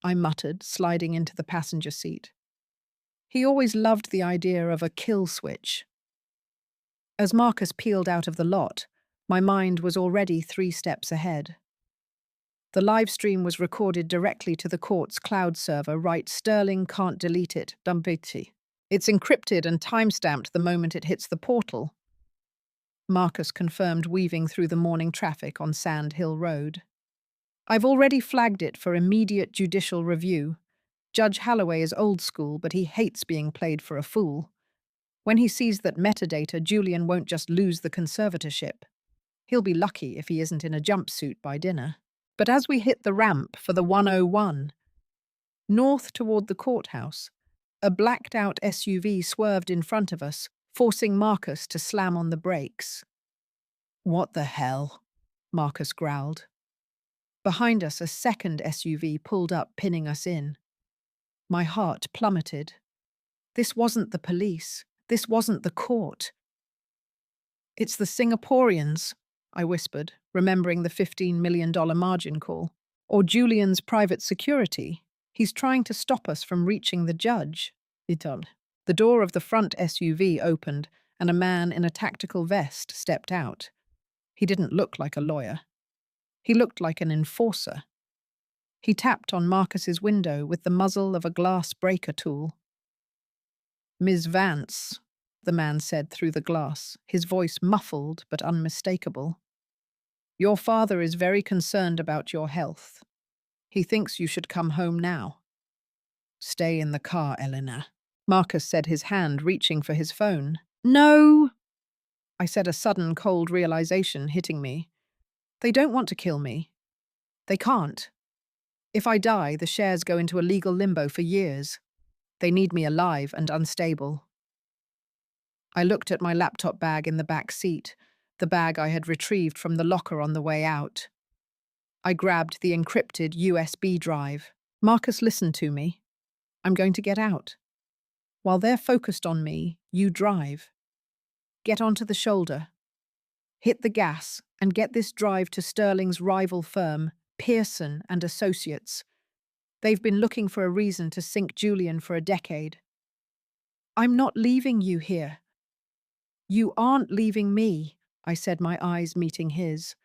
I muttered, sliding into the passenger seat. He always loved the idea of a kill switch. As Marcus peeled out of the lot, my mind was already 3 steps ahead. The live stream was recorded directly to the court's cloud server. Right, Sterling can't delete it. Dumpity. It's encrypted and time-stamped the moment it hits the portal, Marcus confirmed, weaving through the morning traffic on Sand Hill Road. "I've already flagged it for immediate judicial review. Judge Halloway is old school, but he hates being played for a fool. When he sees that metadata, Julian won't just lose the conservatorship. He'll be lucky if he isn't in a jumpsuit by dinner." But as we hit the ramp for the 101, North toward the courthouse, a blacked-out SUV swerved in front of us, forcing Marcus to slam on the brakes. "What the hell?" Marcus growled. Behind us, a second SUV pulled up, pinning us in. My heart plummeted. This wasn't the police. This wasn't the court. "It's the Singaporeans," I whispered, remembering the $15 million margin call. "Or Julian's private security. He's trying to stop us from reaching the judge." The door of the front SUV opened, and a man in a tactical vest stepped out. He didn't look like a lawyer. He looked like an enforcer. He tapped on Marcus's window with the muzzle of a glass breaker tool. "Ms. Vance," the man said through the glass, his voice muffled but unmistakable. "Your father is very concerned about your health. He thinks you should come home now." "Stay in the car, Elena," Marcus said, his hand reaching for his phone. "No!" I said, a sudden cold realization hitting me. "They don't want to kill me. They can't. If I die, the shares go into a legal limbo for years. They need me alive and unstable." I looked at my laptop bag in the back seat, the bag I had retrieved from the locker on the way out. I grabbed the encrypted USB drive. "Marcus, listen to me. I'm going to get out. While they're focused on me, you drive. Get onto the shoulder. Hit the gas and get this drive to Sterling's rival firm, Pearson and Associates. They've been looking for a reason to sink Julian for a decade. I'm not leaving you here." "You aren't leaving me," I said, my eyes meeting his.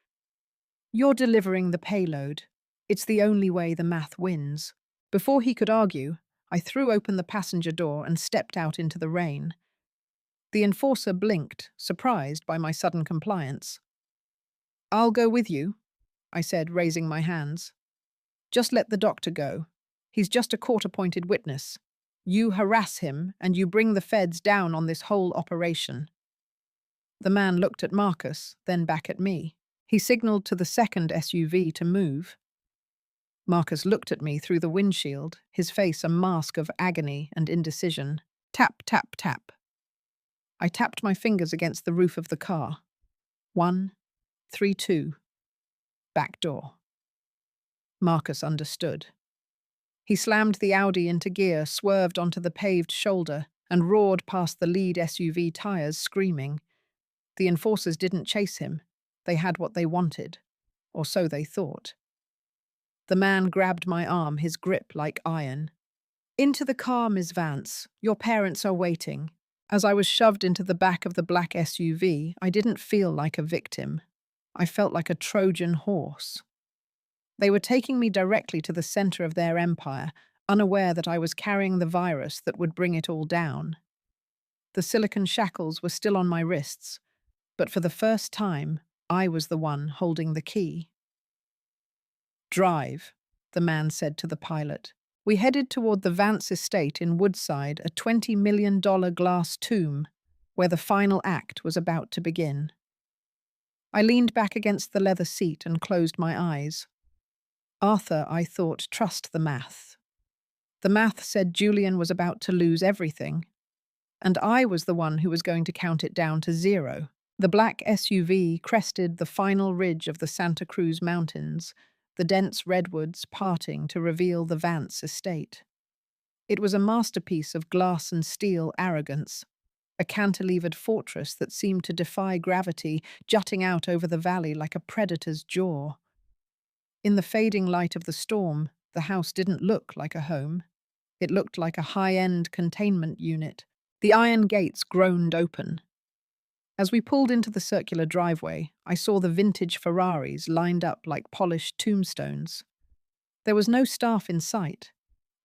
"You're delivering the payload. It's the only way the math wins." Before he could argue, I threw open the passenger door and stepped out into the rain. The enforcer blinked, surprised by my sudden compliance. "I'll go with you," I said, raising my hands. "Just let the doctor go. He's just a court-appointed witness. You harass him, and you bring the feds down on this whole operation." The man looked at Marcus, then back at me. He signaled to the second SUV to move. Marcus looked at me through the windshield, his face a mask of agony and indecision. Tap, tap, tap. I tapped my fingers against the roof of the car. 1, 3, 2. Back door. Marcus understood. He slammed the Audi into gear, swerved onto the paved shoulder, and roared past the lead SUV tires, screaming. The enforcers didn't chase him. They had what they wanted, or so they thought. The man grabbed my arm, his grip like iron. "Into the car, Ms. Vance. Your parents are waiting." As I was shoved into the back of the black SUV, I didn't feel like a victim. I felt like a Trojan horse. They were taking me directly to the center of their empire, unaware that I was carrying the virus that would bring it all down. The silicon shackles were still on my wrists, but for the first time, I was the one holding the key. "Drive," the man said to the pilot. We headed toward the Vance estate in Woodside, a $20 million glass tomb, where the final act was about to begin. I leaned back against the leather seat and closed my eyes. Arthur, I thought, trust the math. The math said Julian was about to lose everything, and I was the one who was going to count it down to 0. The black SUV crested the final ridge of the Santa Cruz Mountains, the dense redwoods parting to reveal the Vance estate. It was a masterpiece of glass and steel arrogance, a cantilevered fortress that seemed to defy gravity, jutting out over the valley like a predator's jaw. In the fading light of the storm, the house didn't look like a home. It looked like a high-end containment unit. The iron gates groaned open. As we pulled into the circular driveway, I saw the vintage Ferraris lined up like polished tombstones. There was no staff in sight,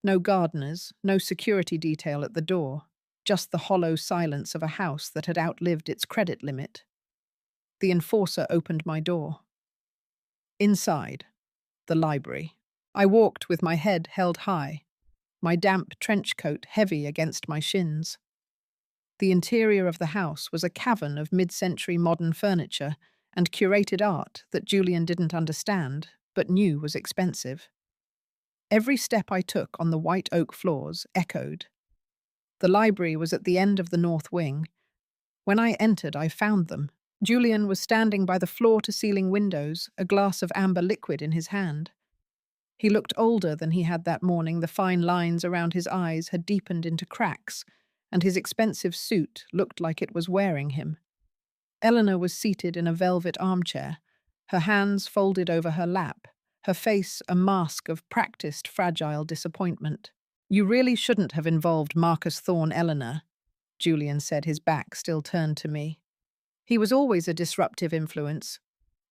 no gardeners, no security detail at the door, just the hollow silence of a house that had outlived its credit limit. The enforcer opened my door. Inside, the library. I walked with my head held high, my damp trench coat heavy against my shins. The interior of the house was a cavern of mid-century modern furniture and curated art that Julian didn't understand, but knew was expensive. Every step I took on the white oak floors echoed. The library was at the end of the north wing. When I entered, I found them. Julian was standing by the floor-to-ceiling windows, a glass of amber liquid in his hand. He looked older than he had that morning. The fine lines around his eyes had deepened into cracks, and his expensive suit looked like it was wearing him. Eleanor was seated in a velvet armchair, her hands folded over her lap, her face a mask of practiced, fragile disappointment. "You really shouldn't have involved Marcus Thorne, Eleanor," Julian said, his back still turned to me. "He was always a disruptive influence.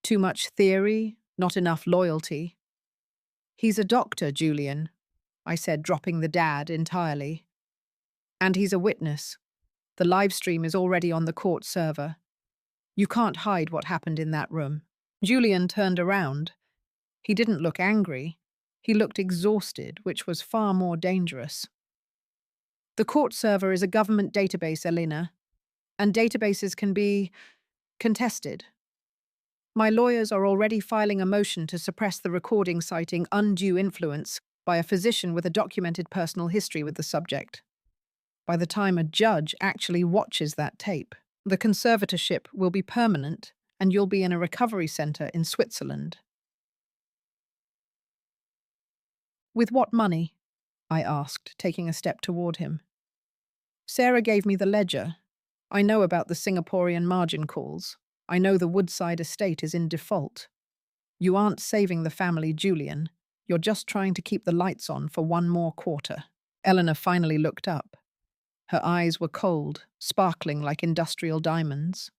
Too much theory, not enough loyalty." "He's a doctor, Julian," I said, dropping the dad entirely. "And he's a witness. The live stream is already on the court server. You can't hide what happened in that room." Julian turned around. He didn't look angry. He looked exhausted, which was far more dangerous. "The court server is a government database, Elena, and databases can be contested. My lawyers are already filing a motion to suppress the recording citing undue influence by a physician with a documented personal history with the subject. By the time a judge actually watches that tape, the conservatorship will be permanent and you'll be in a recovery center in Switzerland." "With what money?" I asked, taking a step toward him. "Sarah gave me the ledger. I know about the Singaporean margin calls. I know the Woodside estate is in default. You aren't saving the family, Julian. You're just trying to keep the lights on for one more quarter." Eleanor finally looked up. Her eyes were cold, sparkling like industrial diamonds.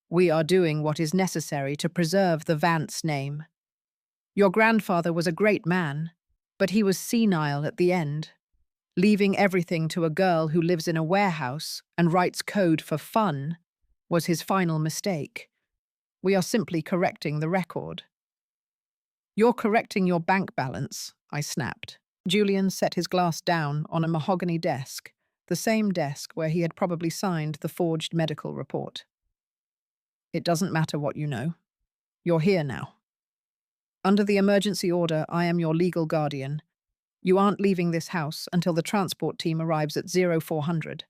"We are doing what is necessary to preserve the Vance name. Your grandfather was a great man, but he was senile at the end. Leaving everything to a girl who lives in a warehouse and writes code for fun was his final mistake. We are simply correcting the record." "You're correcting your bank balance," I snapped. Julian set his glass down on a mahogany desk, the same desk where he had probably signed the forged medical report. "It doesn't matter what you know. You're here now. Under the emergency order, I am your legal guardian. You aren't leaving this house until the transport team arrives at 0400.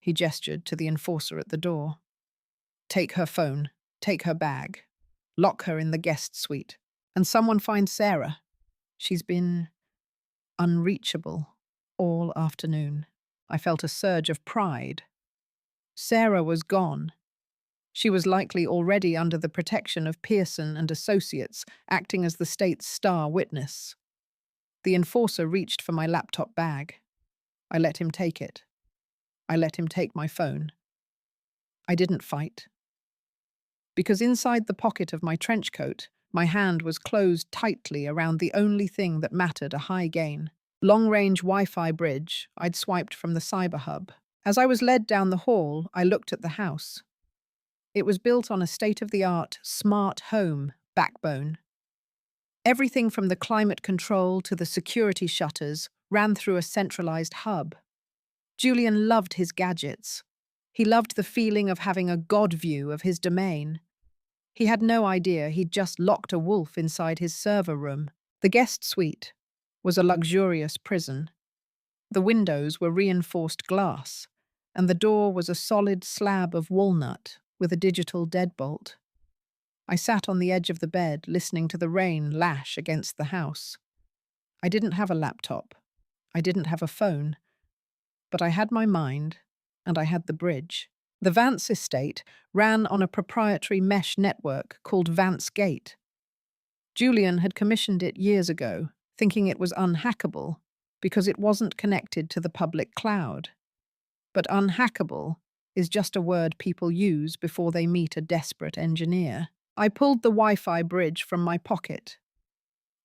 He gestured to the enforcer at the door. "Take her phone, take her bag, lock her in the guest suite, and someone find Sarah. She's been unreachable all afternoon." I felt a surge of pride. Sarah was gone. She was likely already under the protection of Pearson and Associates, acting as the state's star witness. The enforcer reached for my laptop bag. I let him take it. I let him take my phone. I didn't fight. Because inside the pocket of my trench coat, my hand was closed tightly around the only thing that mattered, a high gain. Long-range Wi-Fi bridge I'd swiped from the cyber hub. As I was led down the hall, I looked at the house. It was built on a state-of-the-art smart home backbone. Everything from the climate control to the security shutters ran through a centralized hub. Julian loved his gadgets. He loved the feeling of having a god view of his domain. He had no idea he'd just locked a wolf inside his server room. The guest suite was a luxurious prison. The windows were reinforced glass, and the door was a solid slab of walnut with a digital deadbolt. I sat on the edge of the bed, listening to the rain lash against the house. I didn't have a laptop. I didn't have a phone. But I had my mind, and I had the bridge. The Vance estate ran on a proprietary mesh network called Vance Gate. Julian had commissioned it years ago, thinking it was unhackable because it wasn't connected to the public cloud. But unhackable is just a word people use before they meet a desperate engineer. I pulled the Wi-Fi bridge from my pocket.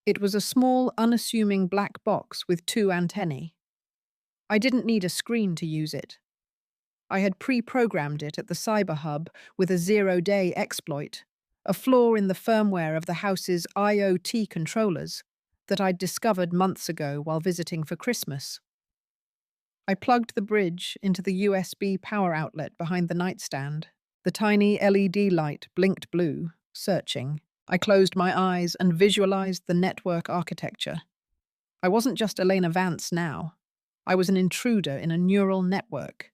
It was a small, unassuming black box with 2 antennae. I didn't need a screen to use it. I had pre-programmed it at the Cyber Hub with a 0-day exploit, a flaw in the firmware of the house's IoT controllers that I'd discovered months ago while visiting for Christmas. I plugged the bridge into the USB power outlet behind the nightstand. The tiny LED light blinked blue, searching. I closed my eyes and visualized the network architecture. I wasn't just Elena Vance now. I was an intruder in a neural network.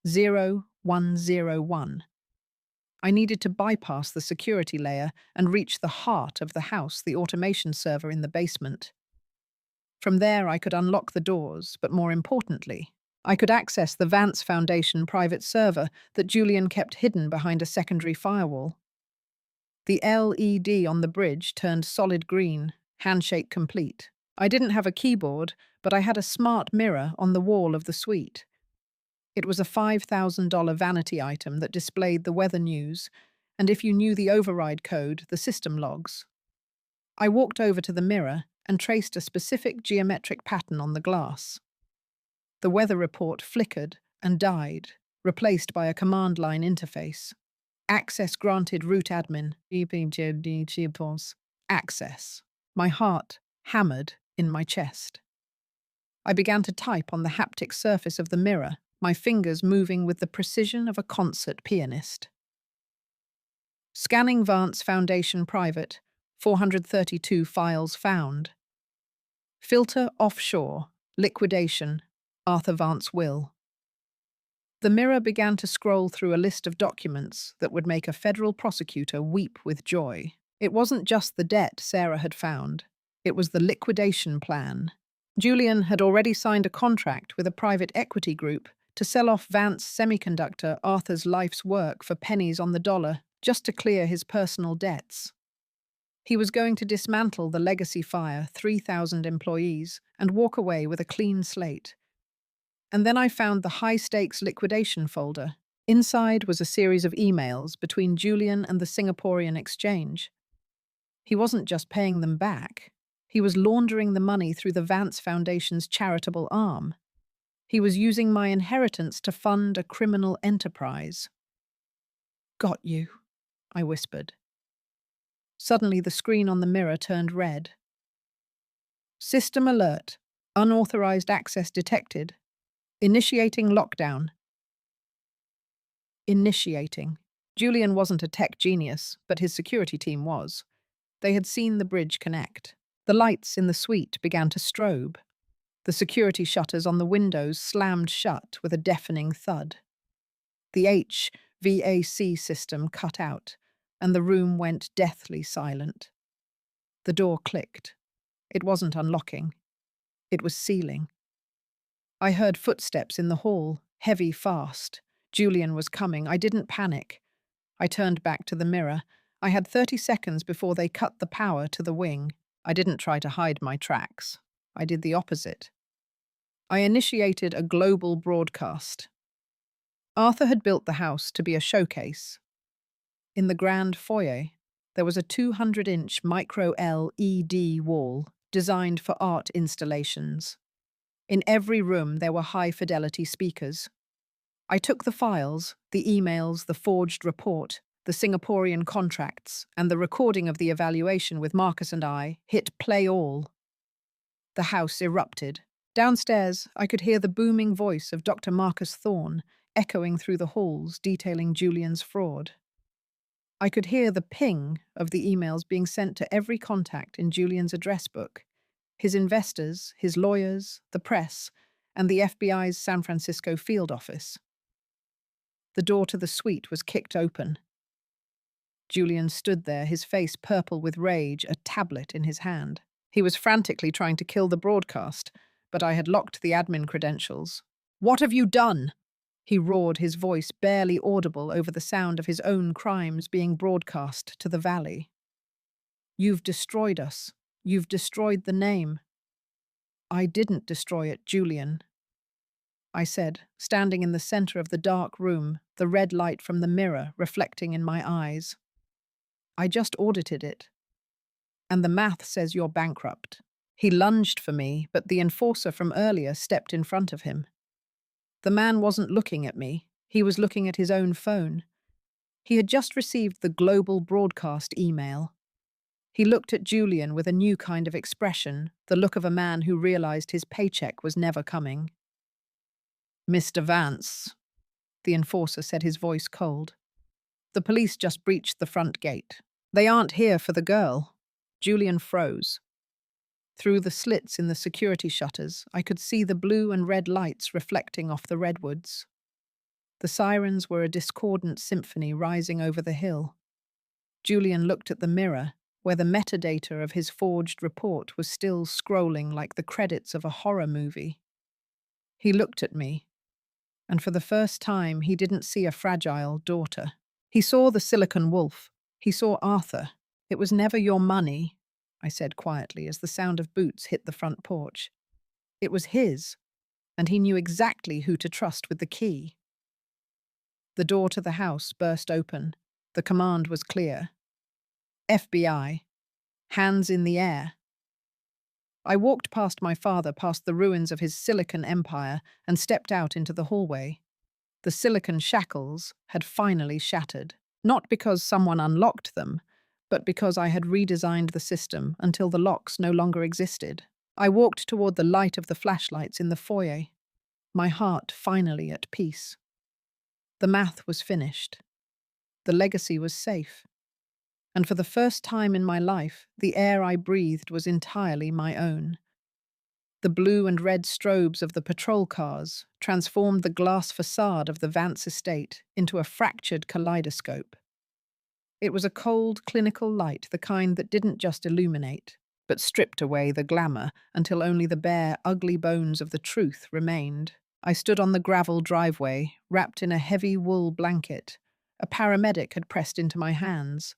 0101. I needed to bypass the security layer and reach the heart of the house, the automation server in the basement. From there, I could unlock the doors, but more importantly, I could access the Vance Foundation private server that Julian kept hidden behind a secondary firewall. The LED on the bridge turned solid green, handshake complete. I didn't have a keyboard, but I had a smart mirror on the wall of the suite. It was a $5,000 vanity item that displayed the weather news, and if you knew the override code, the system logs. I walked over to the mirror and traced a specific geometric pattern on the glass. The weather report flickered and died, replaced by a command line interface. Access granted root admin. Access. My heart hammered in my chest. I began to type on the haptic surface of the mirror, my fingers moving with the precision of a concert pianist. Scanning Vance Foundation Private, 432 files found. Filter offshore, liquidation, Arthur Vance will. The mirror began to scroll through a list of documents that would make a federal prosecutor weep with joy. It wasn't just the debt Sarah had found. It was the liquidation plan. Julian had already signed a contract with a private equity group to sell off Vance Semiconductor, Arthur's life's work, for pennies on the dollar, just to clear his personal debts. He was going to dismantle the legacy fire, 3,000 employees, and walk away with a clean slate. And then I found the high-stakes liquidation folder. Inside was a series of emails between Julian and the Singaporean exchange. He wasn't just paying them back. He was laundering the money through the Vance Foundation's charitable arm. He was using my inheritance to fund a criminal enterprise. "Got you," I whispered. Suddenly, the screen on the mirror turned red. "System alert. Unauthorized access detected. Initiating lockdown." Initiating. Julian wasn't a tech genius, but his security team was. They had seen the bridge connect. The lights in the suite began to strobe. The security shutters on the windows slammed shut with a deafening thud. The HVAC system cut out, and the room went deathly silent. The door clicked. It wasn't unlocking. It was sealing. I heard footsteps in the hall, heavy, fast. Julian was coming. I didn't panic. I turned back to the mirror. I had 30 seconds before they cut the power to the wing. I didn't try to hide my tracks. I did the opposite. I initiated a global broadcast. Arthur had built the house to be a showcase. In the grand foyer, there was a 200-inch micro-LED wall designed for art installations. In every room, there were high-fidelity speakers. I took the files, the emails, the forged report, the Singaporean contracts, and the recording of the evaluation with Marcus and I, hit play all. The house erupted. Downstairs, I could hear the booming voice of Dr. Marcus Thorne echoing through the halls, detailing Julian's fraud. I could hear the ping of the emails being sent to every contact in Julian's address book. His investors, his lawyers, the press, and the FBI's San Francisco field office. The door to the suite was kicked open. Julian stood there, his face purple with rage, a tablet in his hand. He was frantically trying to kill the broadcast, but I had locked the admin credentials. "What have you done?" He roared, his voice barely audible over the sound of his own crimes being broadcast to the valley. "You've destroyed us. You've destroyed the name." "I didn't destroy it, Julian," I said, standing in the center of the dark room, the red light from the mirror reflecting in my eyes. "I just audited it. And the math says you're bankrupt." He lunged for me, but the enforcer from earlier stepped in front of him. The man wasn't looking at me. He was looking at his own phone. He had just received the global broadcast email. He looked at Julian with a new kind of expression, the look of a man who realized his paycheck was never coming. "Mr. Vance," the enforcer said, his voice cold. "The police just breached the front gate. They aren't here for the girl." Julian froze. Through the slits in the security shutters, I could see the blue and red lights reflecting off the redwoods. The sirens were a discordant symphony rising over the hill. Julian looked at the mirror, where the metadata of his forged report was still scrolling like the credits of a horror movie. He looked at me, and for the first time he didn't see a fragile daughter. He saw the silicon wolf. He saw Arthur. "It was never your money," I said quietly as the sound of boots hit the front porch. "It was his, and he knew exactly who to trust with the key." The door to the house burst open. The command was clear. "FBI, hands in the air." I walked past my father, past the ruins of his silicon empire, and stepped out into the hallway. The silicon shackles had finally shattered, not because someone unlocked them, but because I had redesigned the system until the locks no longer existed. I walked toward the light of the flashlights in the foyer, my heart finally at peace. The math was finished. The legacy was safe. And for the first time in my life, the air I breathed was entirely my own. The blue and red strobes of the patrol cars transformed the glass facade of the Vance estate into a fractured kaleidoscope. It was a cold, clinical light, the kind that didn't just illuminate, but stripped away the glamour until only the bare, ugly bones of the truth remained. I stood on the gravel driveway, wrapped in a heavy wool blanket. A paramedic had pressed into my hands.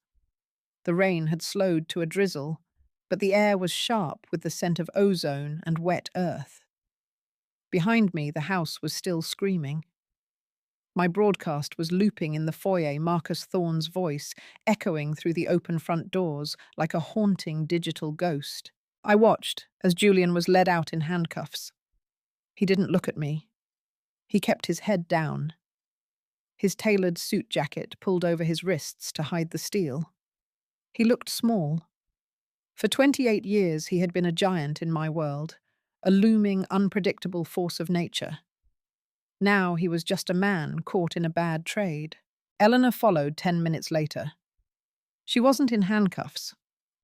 The rain had slowed to a drizzle, but the air was sharp with the scent of ozone and wet earth. Behind me, the house was still screaming. My broadcast was looping in the foyer, Marcus Thorne's voice echoing through the open front doors like a haunting digital ghost. I watched as Julian was led out in handcuffs. He didn't look at me. He kept his head down. His tailored suit jacket pulled over his wrists to hide the steel. He looked small. For 28 years he had been a giant in my world, a looming, unpredictable force of nature. Now he was just a man caught in a bad trade. Elena followed 10 minutes later. She wasn't in handcuffs,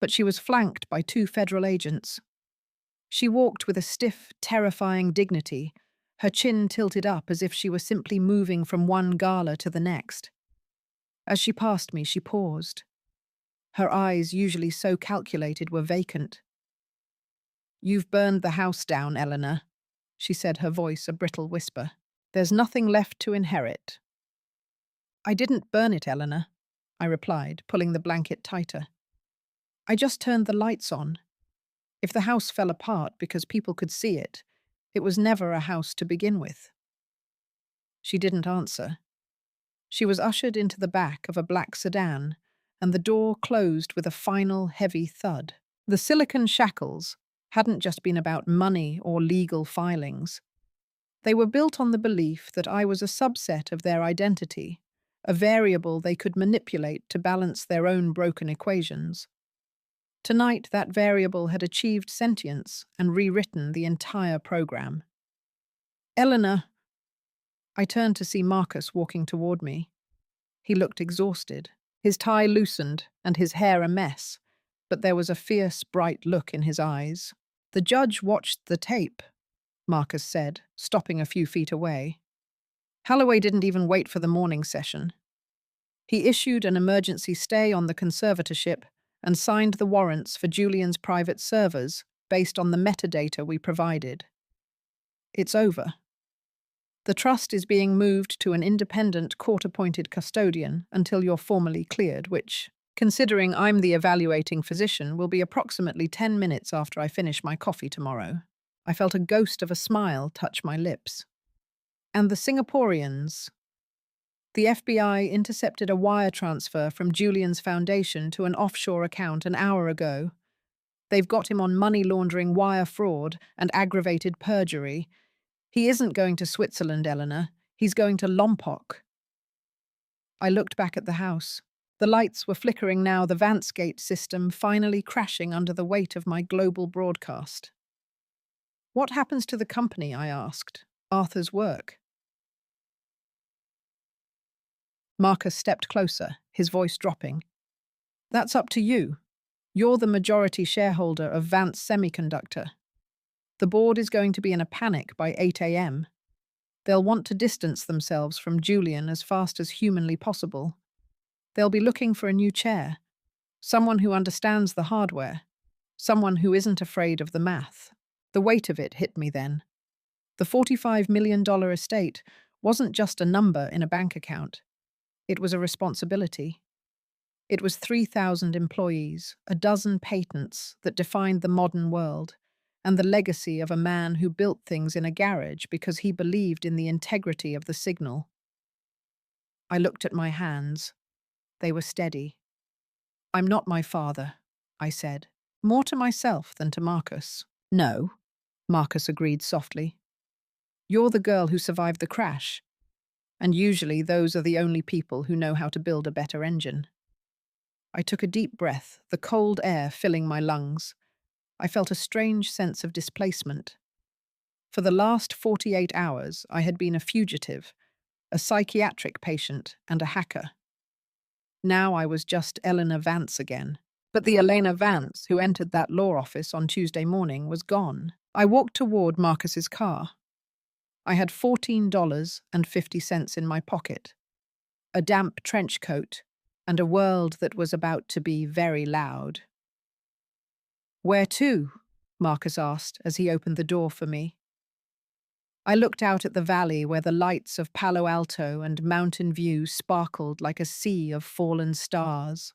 but she was flanked by 2 federal agents. She walked with a stiff, terrifying dignity, her chin tilted up as if she were simply moving from one gala to the next. As she passed me, she paused. Her eyes, usually so calculated, were vacant. "You've burned the house down, Eleanor," she said, her voice a brittle whisper. "There's nothing left to inherit." "I didn't burn it, Eleanor," I replied, pulling the blanket tighter. "I just turned the lights on. If the house fell apart because people could see it, it was never a house to begin with." She didn't answer. She was ushered into the back of a black sedan, and the door closed with a final heavy thud. The silicon shackles hadn't just been about money or legal filings. They were built on the belief that I was a subset of their identity, a variable they could manipulate to balance their own broken equations. Tonight, that variable had achieved sentience and rewritten the entire program. "Eleanor." I turned to see Marcus walking toward me. He looked exhausted, his tie loosened and his hair a mess, but there was a fierce, bright look in his eyes. "The judge watched the tape," Marcus said, stopping a few feet away. "Holloway didn't even wait for the morning session. He issued an emergency stay on the conservatorship and signed the warrants for Julian's private servers based on the metadata we provided. It's over. The trust is being moved to an independent court-appointed custodian until you're formally cleared, which, considering I'm the evaluating physician, will be approximately 10 minutes after I finish my coffee tomorrow." I felt a ghost of a smile touch my lips. "And the Singaporeans?" The FBI intercepted a wire transfer from Julian's foundation to an offshore account an hour ago. They've got him on money laundering, wire fraud, and aggravated perjury. He isn't going to Switzerland, Eleanor. He's going to Lompoc. I looked back at the house. The lights were flickering now, the Vancegate system finally crashing under the weight of my global broadcast. "What happens to the company?" I asked. "Arthur's work?" Marcus stepped closer, his voice dropping. "That's up to you. You're the majority shareholder of Vance Semiconductor. The board is going to be in a panic by 8 a.m. They'll want to distance themselves from Julian as fast as humanly possible. They'll be looking for a new chair, someone who understands the hardware, someone who isn't afraid of the math. The weight of it hit me then. The $45 million estate wasn't just a number in a bank account. It was a responsibility. It was 3,000 employees, a dozen patents that defined the modern world, and the legacy of a man who built things in a garage because he believed in the integrity of the signal. I looked at my hands. They were steady. "I'm not my father," I said, more to myself than to Marcus. "No," Marcus agreed softly. "You're the girl who survived the crash, and usually those are the only people who know how to build a better engine." I took a deep breath, the cold air filling my lungs. I felt a strange sense of displacement. For the last 48 hours, I had been a fugitive, a psychiatric patient, and a hacker. Now I was just Elena Vance again. But the Elena Vance who entered that law office on Tuesday morning was gone. I walked toward Marcus's car. I had $14.50 in my pocket, a damp trench coat, and a world that was about to be very loud. "Where to?" Marcus asked as he opened the door for me. I looked out at the valley where the lights of Palo Alto and Mountain View sparkled like a sea of fallen stars.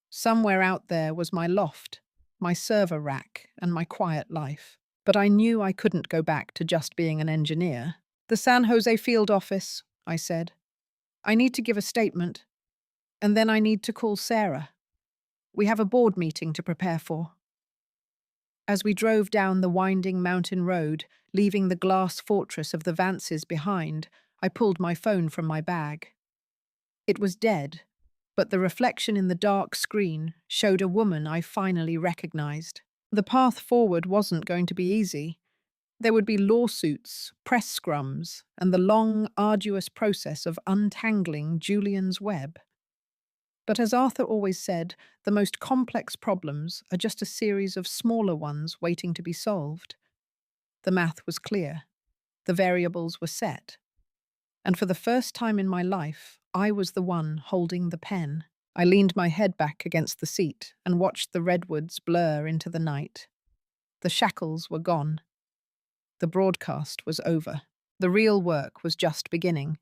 Somewhere out there was my loft, my server rack, and my quiet life. But I knew I couldn't go back to just being an engineer. "The San Jose field office," I said. "I need to give a statement, and then I need to call Sarah. We have a board meeting to prepare for." As we drove down the winding mountain road, leaving the glass fortress of the Vances behind, I pulled my phone from my bag. It was dead, but the reflection in the dark screen showed a woman I finally recognized. The path forward wasn't going to be easy. There would be lawsuits, press scrums, and the long, arduous process of untangling Julian's web. But as Arthur always said, the most complex problems are just a series of smaller ones waiting to be solved. The math was clear. The variables were set. And for the first time in my life, I was the one holding the pen. I leaned my head back against the seat and watched the redwoods blur into the night. The shackles were gone. The broadcast was over. The real work was just beginning.